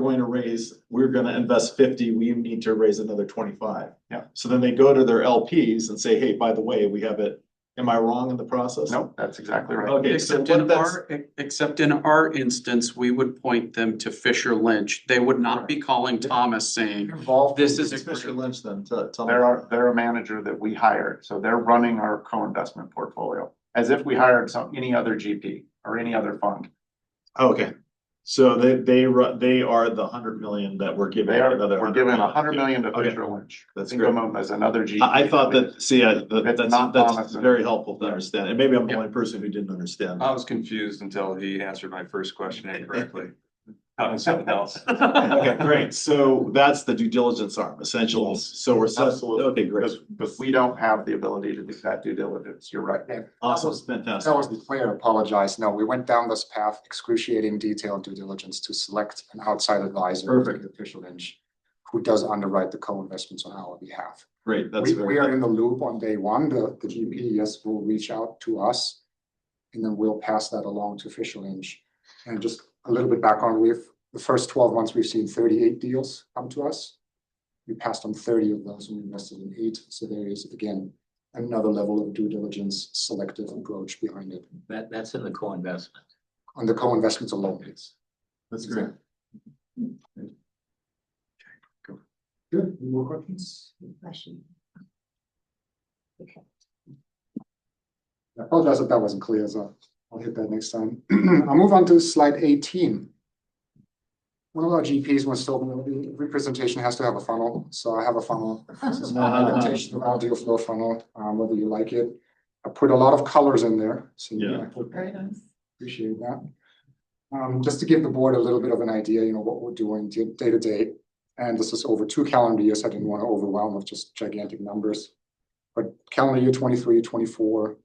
gonna invest 50, we need to raise another 25. Yeah. So then they go to their LPs and say, hey, by the way, we have it. Am I wrong in the process? Nope, that's exactly right. Okay, Except in our instance, we would point them to Fisher Lynch. They would not be calling Thomas saying, this is It's Fisher Lynch then, tell me. They're a manager that we hired, so they're running our co-investment portfolio as if we hired any other GP or any other fund. Okay, so they are the 100 million that we're giving. We're giving 100 million to Okay. Fisher Lynch. That's Think great. of them as another GP. I thought that, not that's Thomas. very helpful to understand, and maybe I'm the only person who didn't understand. I was confused until he answered my first question incorrectly. Something else. Okay, great, so that's the due diligence arm essentially, so we're. Absolutely. Okay, great, But we don't have the ability to do that due diligence. You're right. awesome, fantastic. That was clear, apologize. No, we went down this path, excruciating detailed due diligence to select an outside advisor. Perfect. Official Lynch, who does underwrite the co-investments on our behalf. Great, that's We are in the loop on day one. The GP, yes, will reach out to us. And then we'll pass that along to Fisher Lynch. And just a little bit background, the first 12 months, we've seen 38 deals come to us. We passed on 30 of those and we invested in 8. So there is, again, another level of due diligence, selective approach behind it. That's in the co-investment. On the co-investments alone, it's. That's great. Good. Any more questions? Question. Okay. I apologize if that wasn't clear, so I'll hit that next time. I'll move on to slide 18. One of our GPs was told me every presentation has to have a funnel, so I have a funnel. This is my presentation of our deal flow funnel, whether you like it. I put a lot of colors in there, so Yeah. I hope Very nice. appreciate that. Just to give the board a little bit of an idea, what we're doing day to day. And this is over 2 calendar years. I didn't want to overwhelm with just gigantic numbers. But calendar year 23, 24,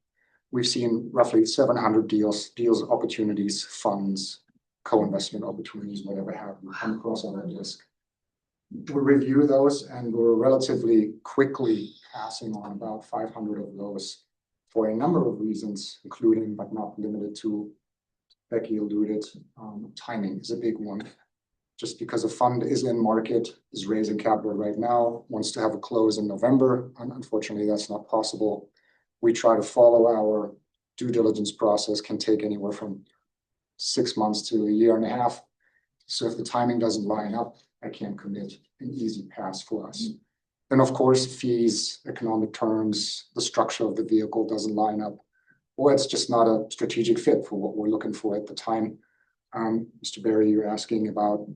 we've seen roughly 700 deals, opportunities, funds, co-investment opportunities, whatever have you, come across our desk. We review those and we're relatively quickly passing on about 500 of those for a number of reasons, including but not limited to, Becky alluded, timing is a big one. Just because a fund is in market, is raising capital right now, wants to have a close in November, and unfortunately that's not possible. We try to follow our due diligence process, can take anywhere from 6 months to a year and a half. So if the timing doesn't line up, I can't commit an easy pass for us. Then of course, fees, economic terms, the structure of the vehicle doesn't line up, or it's just not a strategic fit for what we're looking for at the time. Mr. Barry, you're asking about,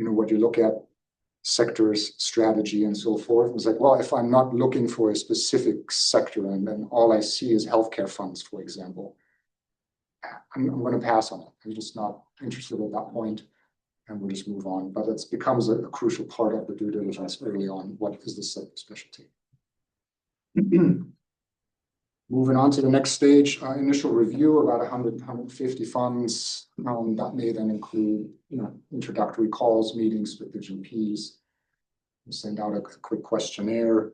what you look at, sectors, strategy, and so forth. It's like, well, if I'm not looking for a specific sector and then all I see is healthcare funds, for example, I'm going to pass on it. I'm just not interested at that point, and we'll just move on. But it becomes a crucial part of the due diligence early on. What is the sector specialty? Moving on to the next stage, initial review, about 150 funds. That may then include, introductory calls, meetings with the GPs. We send out a quick questionnaire,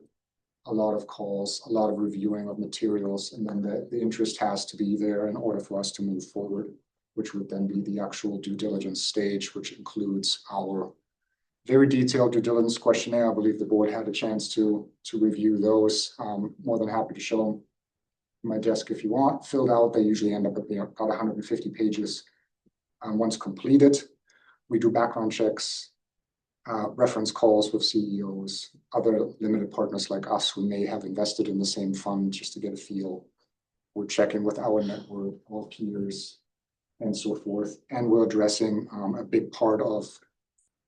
a lot of calls, a lot of reviewing of materials, and then the interest has to be there in order for us to move forward, which would then be the actual due diligence stage, which includes our very detailed due diligence questionnaire. I believe the board had a chance to review those. More than happy to show them my desk if you want, filled out. They usually end up at about 150 pages. Once completed, we do background checks, reference calls with CEOs, other limited partners like us who may have invested in the same fund just to get a feel. We're checking with our network, all peers, and so forth. And we're addressing a big part of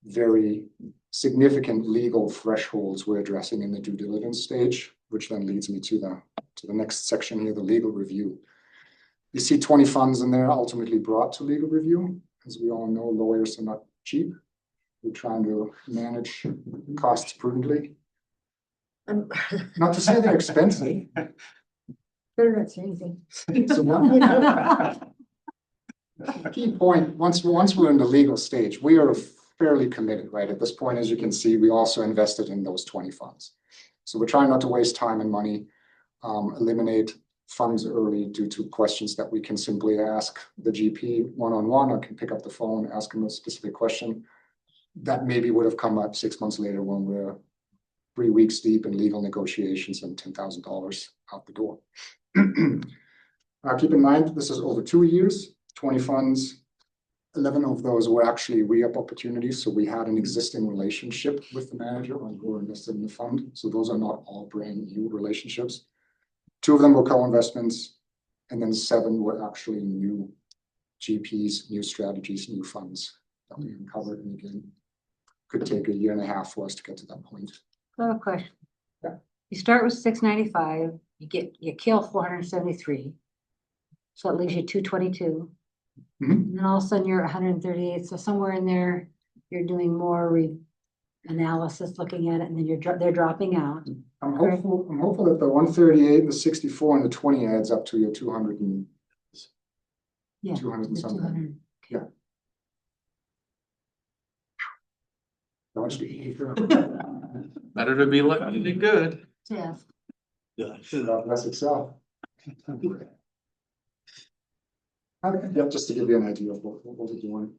very significant legal thresholds we're addressing in the due diligence stage, which then leads me to the next section here, the legal review. You see 20 funds in there ultimately brought to legal review. As we all know, lawyers are not cheap. We're trying to manage costs prudently. Not to say they're expensive. Better not say anything. So one key point, once we're in the legal stage, we are fairly committed, right? At this point, as you can see, we also invested in those 20 funds. So we're trying not to waste time and money, eliminate funds early due to questions that we can simply ask the GP one-on-one, or can pick up the phone, ask them a specific question that maybe would have come up 6 months later when we're 3 weeks deep in legal negotiations and $10,000 out the door. Keep in mind, this is over 2 years, 20 funds. 11 of those were actually re-up opportunities. So we had an existing relationship with the manager when we were invested in the fund. So those are not all brand new relationships. 2 of them were co-investments, and then 7 were actually new GPs, new strategies, new funds that we uncovered. And again, could take a year and a half for us to get to that point. I have a question. Yeah. You start with 695, you kill 473. So that leaves you 222. And then all of a sudden you're at 138. So somewhere in there, you're doing more analysis, looking at it, and then they're dropping out. I'm hopeful that the 138, the 64, and the 20 adds up to your 200 and 200 and something. 200. Yeah. Better to be lucky than good. Yes. God bless itself. Yeah, just to give you an idea of what we're doing.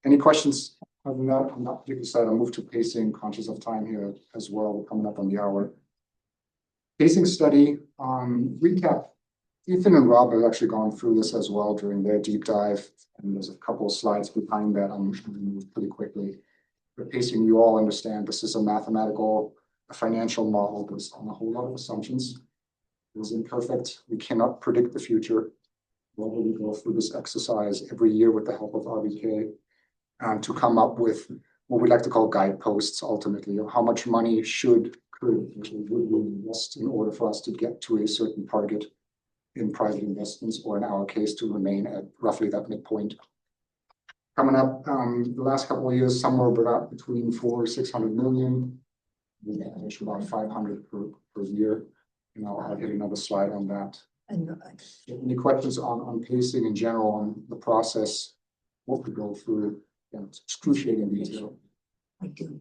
Any questions other than that? On that particular side, I'll move to pacing, conscious of time here as well. We're coming up on the hour. Pacing study, recap. Ethan and Rob have actually gone through this as well during their deep dive, and there's a couple of slides behind that. I'm going to move pretty quickly. But pacing, you all understand this is a financial model based on a whole lot of assumptions. It is imperfect. We cannot predict the future. We go through this exercise every year with the help of RBK to come up with what we like to call guideposts, ultimately, of how much money should could, we would invest in order for us to get to a certain target in private investments, or in our case, to remain at roughly that midpoint. Coming up, the last couple of years, somewhere about between 400-600 million. We average about 500 per year. And I'll hit another slide on that. Any questions on pacing in general, on the process, what we go through, and it's excruciating detail. I do.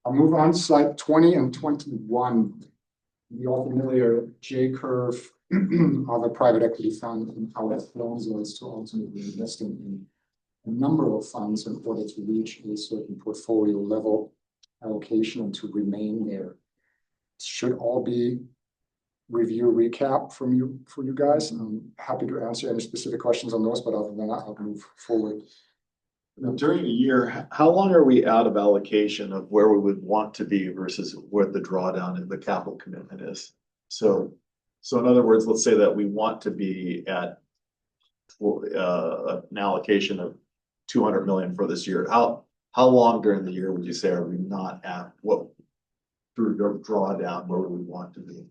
I'll move on to slide 20 and 21. The all familiar J curve of a private equity fund and how that flows us to ultimately investing in a number of funds in order to reach a certain portfolio level allocation and to remain there. Should all be review recap from you for you guys. I'm happy to answer any specific questions on those, but other than that, I'll move forward. Now, during a year, how long are we out of allocation of where we would want to be versus where the drawdown in the capital commitment is? So in other words, let's say that we want to be at an allocation of 200 million for this year. How long during the year would you say are we not at what through the drawdown where we want to be?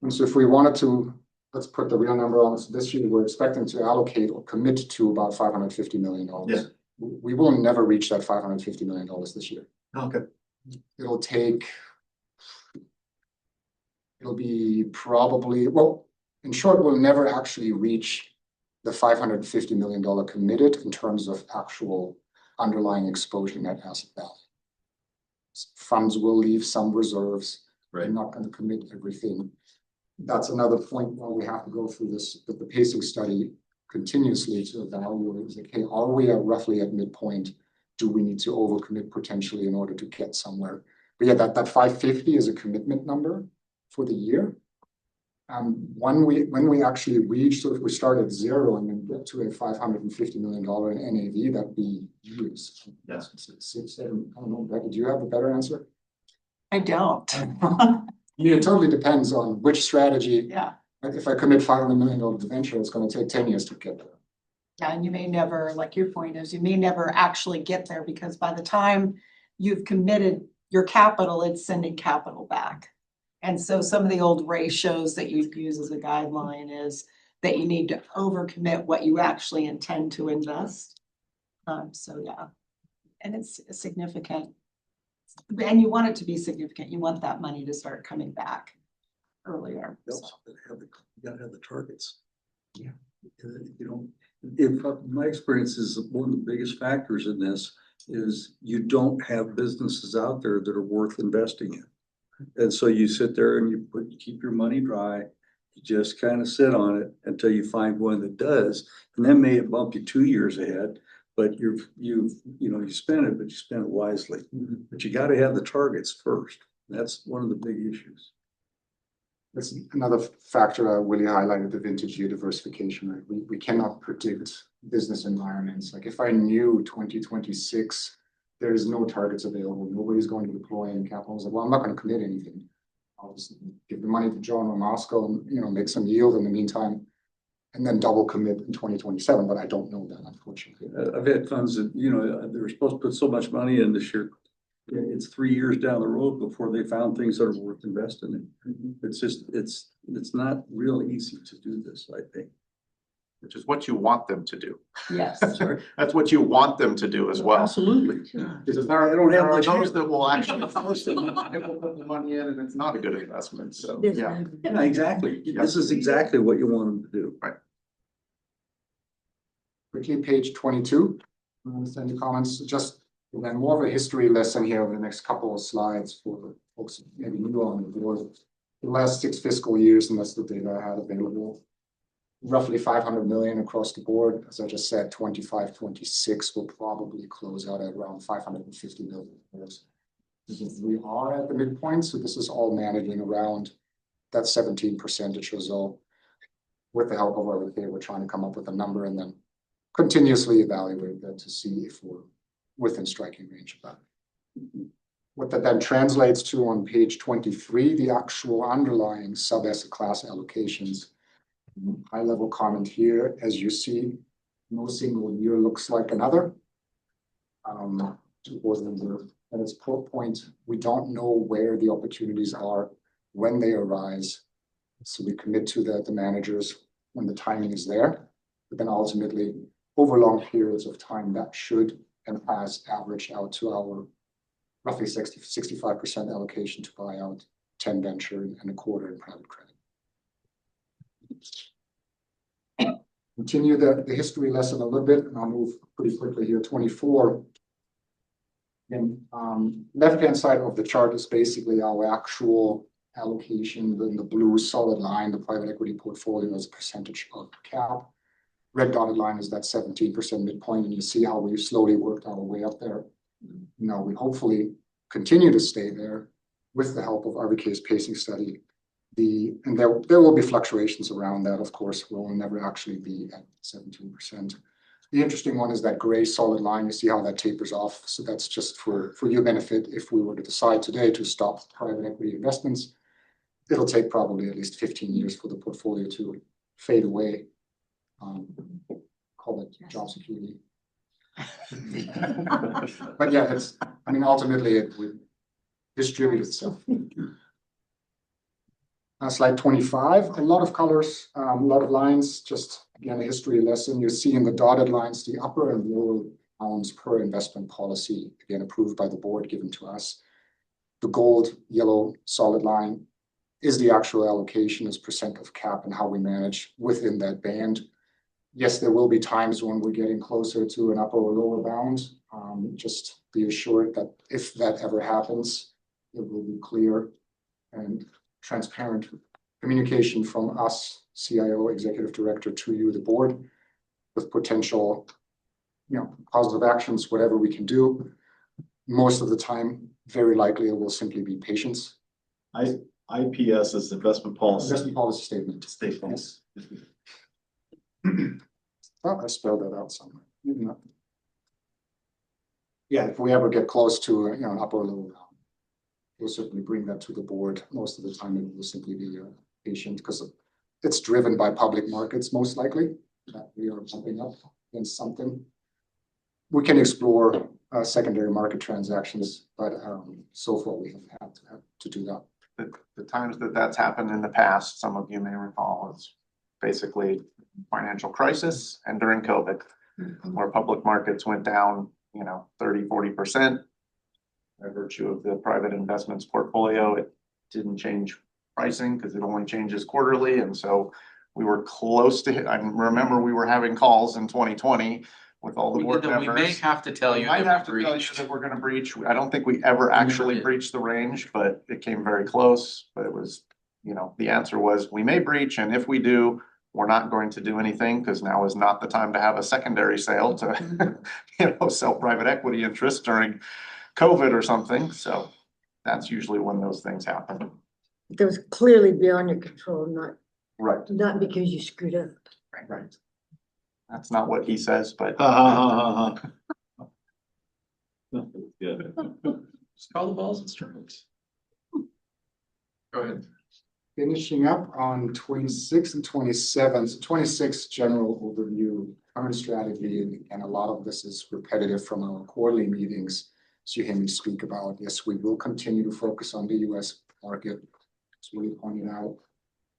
And so if we wanted to, let's put the real number on this year, we're expecting to allocate or commit to about $550 million. Yeah. We will never reach that $550 million this year. Okay. It'll be probably, well, in short, we'll never actually reach the $550 million committed in terms of actual underlying exposure net asset value. Funds will leave some reserves. Right. They're not going to commit everything. That's another point where we have to go through this, the pacing study continuously to evaluate, okay, are we roughly at midpoint? Do we need to overcommit potentially in order to get somewhere? But yeah, that 550 is a commitment number for the year. When we actually reach, so if we start at zero and then get to a $550 million in NAV, that'd be years. Yeah. 6, 7, I don't know, Becky, do you have a better answer? I don't. I mean, it totally depends on which strategy. Yeah. Like if I commit $500 million to venture, it's going to take 10 years to get there. Yeah, and you may never, like your point is, you may never actually get there because by the time you've committed your capital, it's sending capital back. And so some of the old ratios that you'd use as a guideline is that you need to overcommit what you actually intend to invest. So yeah, and it's significant. And you want it to be significant. You want that money to start coming back earlier. So. You gotta have the targets. Yeah. If my experience is one of the biggest factors in this is you don't have businesses out there that are worth investing in. And so you sit there and you keep your money dry, you just kind of sit on it until you find one that does, and then may it bump you 2 years ahead, but you spend it, but you spend it wisely. But you got to have the targets first. That's one of the big issues. That's another factor Willie highlighted, the vintage year diversification. Right? We cannot predict business environments. Like if I knew 2026, there's no targets available, nobody's going to deploy any capital. I was like, well, I'm not going to commit anything. I'll just give the money to John or Moscow and make some yield in the meantime, and then double commit in 2027. But I don't know that, unfortunately. I've had funds that, they were supposed to put so much money in this year. It's 3 years down the road before they found things that are worth investing in. It's just, it's not real easy to do this, I think. Which is what you want them to do. Yes. Sorry. That's what you want them to do as well. Absolutely. Because there are those that will actually force them to put the money in and it's not a good investment. So, yeah. Yeah, exactly. This is exactly what you want them to do. Right. Quickly, page 22. Any comments? Just then more of a history lesson here over the next couple of slides for folks maybe new on the board. The last 6 fiscal years, and that's the data I had available. Roughly 500 million across the board. As I just said, 25, 26 will probably close out at around 550 million. We are at the midpoint, so this is all managing around that 17% or so. With the help of our RFA, we're trying to come up with a number and then continuously evaluate that to see if we're within striking range of that. What that then translates to on page 23, the actual underlying sub-asset class allocations. High level comment here, as you see, no single year looks like another. Towards the At its core point, we don't know where the opportunities are when they arise. So we commit to the managers when the timing is there, but then ultimately over long periods of time that should and has averaged out to our roughly 65% allocation to buyout, 10 venture and a quarter in private credit. Continue the history lesson a little bit, and I'll move pretty quickly here. 24. And left-hand side of the chart is basically our actual allocation in the blue solid line, the private equity portfolio as a percentage of cap. Red dotted line is that 17% midpoint, and you see how we slowly worked our way up there. Now we hopefully continue to stay there with the help of RBK's pacing study. And there will be fluctuations around that, of course. We'll never actually be at 17%. The interesting one is that gray solid line. You see how that tapers off. So that's just for your benefit. If we were to decide today to stop private equity investments, it'll take probably at least 15 years for the portfolio to fade away. Call it job security. But yeah, ultimately it would distribute itself. Slide 25, a lot of colors, a lot of lines, just again, a history lesson. You see in the dotted lines, the upper and lower bounds per investment policy, again, approved by the board, given to us. The gold, yellow, solid line is the actual allocation as percent of cap and how we manage within that band. Yes, there will be times when we're getting closer to an upper or lower bound. Just be assured that if that ever happens, it will be clear and transparent communication from us, CIO, executive director, to you, the board, with potential, positive actions, whatever we can do. Most of the time, very likely, it will simply be patience. IPS is investment policy. Investment policy statement. Statement. Oh, I spelled that out somewhere. Yeah, if we ever get close to an upper or lower bound, we'll certainly bring that to the board. Most of the time, it will simply be patient because it's driven by public markets, most likely, that we are bumping up against something. We can explore secondary market transactions, but so far we have had to do that. The times that's happened in the past, some of you may recall, is basically financial crisis and during COVID, where public markets went down, 30-40%. By virtue of the private investments portfolio, it didn't change pricing because it only changes quarterly. And so we were close to I remember we were having calls in 2020 with all the board members. We may have to tell you that we breached. That we're going to breach. I don't think we ever actually breached the range, but it came very close. But it was, the answer was we may breach. And if we do, we're not going to do anything because now is not the time to have a secondary sale to, sell private equity interest during COVID or something. So that's usually when those things happen. That was clearly beyond your control, Right. not because you screwed up. Right. That's not what he says, but. Yeah. Just call the balls and strikes. Go ahead. Finishing up on 26 and 27. So 26, general overview, current strategy, and a lot of this is repetitive from our quarterly meetings. So you hear me speak about, yes, we will continue to focus on the US market. As Willie pointed out,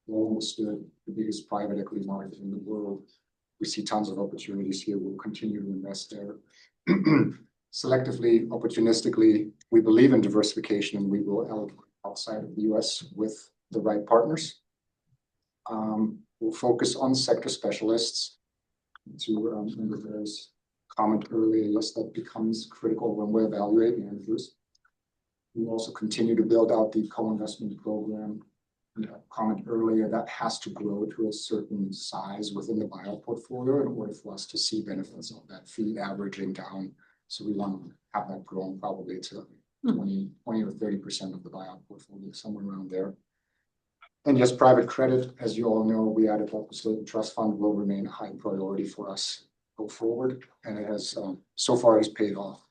well understood, the biggest private equity market in the world. We see tons of opportunities here. We'll continue to invest there. Selectively, opportunistically, we believe in diversification and we will allocate outside of the US with the right partners. We'll focus on sector specialists. To remember there's comment earlier, yes, that becomes critical when we're evaluating managers. We'll also continue to build out the co-investment program. Comment earlier, that has to grow to a certain size within the buyout portfolio in order for us to see benefits of that fee averaging down. So we want to have that grown probably to 20 or 30% of the buyout portfolio, somewhere around there. And yes, private credit, as you all know, we added up the trust fund will remain a high priority for us go forward. And it has, so far it has paid off.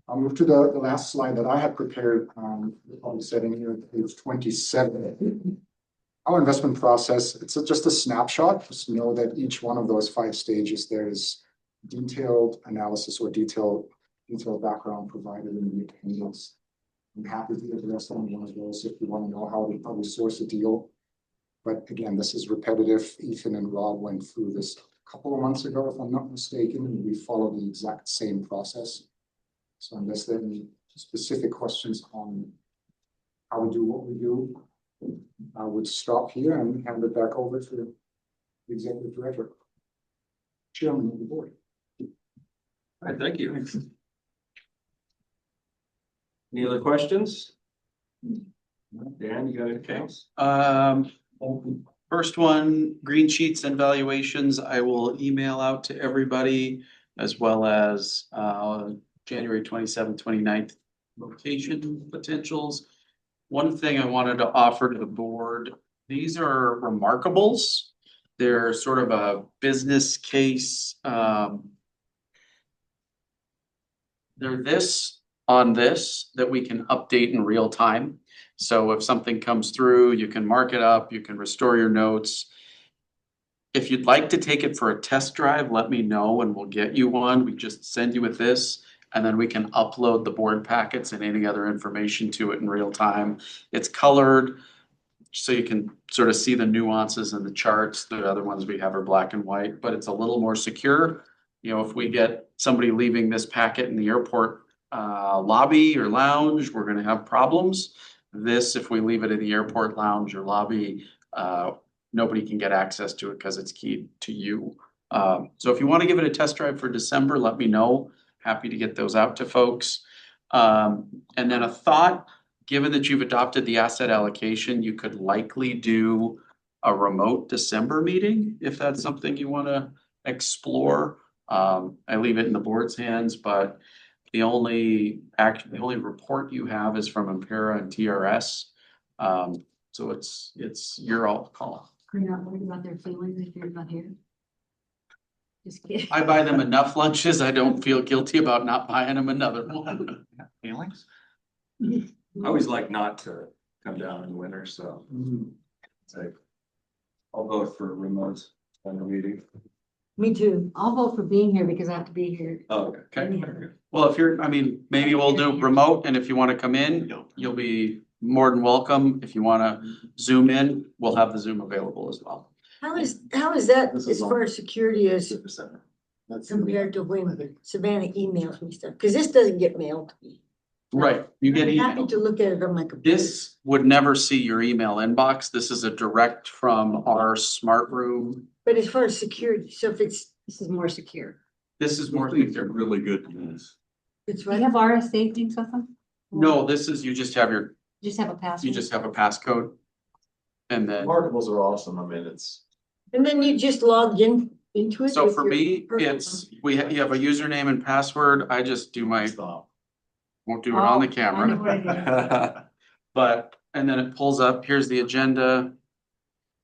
I'll move to the last slide that I had prepared, probably setting here at page 27. Our investment process, it's just a snapshot. Just know that each one of those 5 stages, there is detailed analysis or detailed detailed background provided in the appendix. I'm happy to address any one of those if you want to know how we source a deal. But again, this is repetitive. Ethan and Rob went through this a couple of months ago, if I'm not mistaken, and we follow the exact same process. So unless there are any specific questions on how we do what we do, I would stop here and hand it back over to the executive director, chairman of the board. All right, thank you. Any other questions? Dan, you got anything? First one, green sheets and valuations, I will email out to everybody as well as January 27th, 29th location potentials. One thing I wanted to offer to the board, these are remarkables. They're sort of a business case. They're this on this that we can update in real time. So if something comes through, you can mark it up, you can restore your notes. If you'd like to take it for a test drive, let me know and we'll get you one. We just send you with this and then we can upload the board packets and any other information to it in real time. It's colored, so you can sort of see the nuances in the charts. The other ones we have are black and white, but it's a little more secure. You know, if we get somebody leaving this packet in the airport lobby or lounge, we're gonna have problems. This, if we leave it in the airport lounge or lobby, nobody can get access to it because it's keyed to you. So if you want to give it a test drive for December, let me know. Happy to get those out to folks. And then a thought, given that you've adopted the asset allocation, you could likely do a remote December meeting if that's something you want to explore. I leave it in the board's hands, but the only report you have is from Impera and TRS. So it's your all call. Are you not worried about their feelings if you're not here? Just kidding. I buy them enough lunches. I don't feel guilty about not buying them another one. Feelings? I always like not to come down in the winter, so. I'll vote for remote on the meeting. Me too. I'll vote for being here because I have to be here. Oh, okay. Well, if you're, I mean, maybe we'll do remote and if you want to come in, you'll be more than welcome. If you want to zoom in, we'll have the Zoom available as well. How is that This is as far as security as That's compared to when Savannah emails me stuff? Because this doesn't get mailed to me. Right, you get I'm happy email. to look at it on my computer. This would never see your email inbox. This is a direct from our smart room. But as far as security, so if it's This is more secure. This is more. Really good news. it's Do you right. have RSA things with them? No, this is, you just have You just have a password? you just have a passcode. And then, Remarkables are awesome. I mean, it's. And then you just log into it. so with for your me, personal it's, you have a username and password. I just do my, Stop. won't do it on the Oh, I know what it camera. But, and then it pulls up, here's the agenda.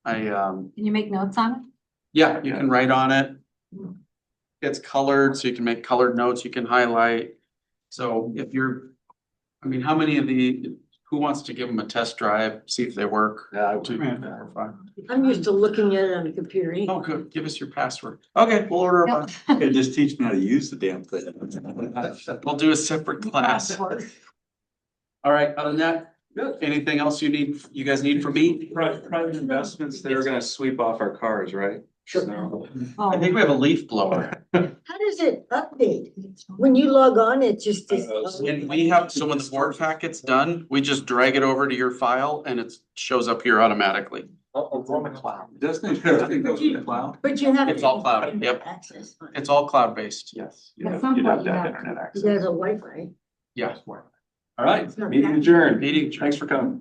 Can you make notes on it? Yeah, you can write on it. It's colored, so you can make colored notes, you can highlight. So if you're, I mean, how many of who wants to give them a test drive, see if they work? Yeah, I'm used to looking at it on the computer. Oh, anyway. good, give us your password. Okay, we'll order a bunch. Okay, just teach me how to use the damn thing. We'll do a separate class. All right, other than that, anything else you guys need from me? Private investments, they're gonna sweep off our cars, right? Sure. So- I think we have a leaf blower. How does it update? When you log on, it just is. And we have, so when the board packet's done, we just drag it over to your file and it shows up here automatically. On the cloud. Doesn't it, everything goes to the cloud? But you have. It's all cloud, yep. Access. It's all cloud-based. Yes. At some You'd point have you to have have internet You access. guys have Wi-Fi. Yeah. All right, meeting adjourned. Meeting. Thanks for coming.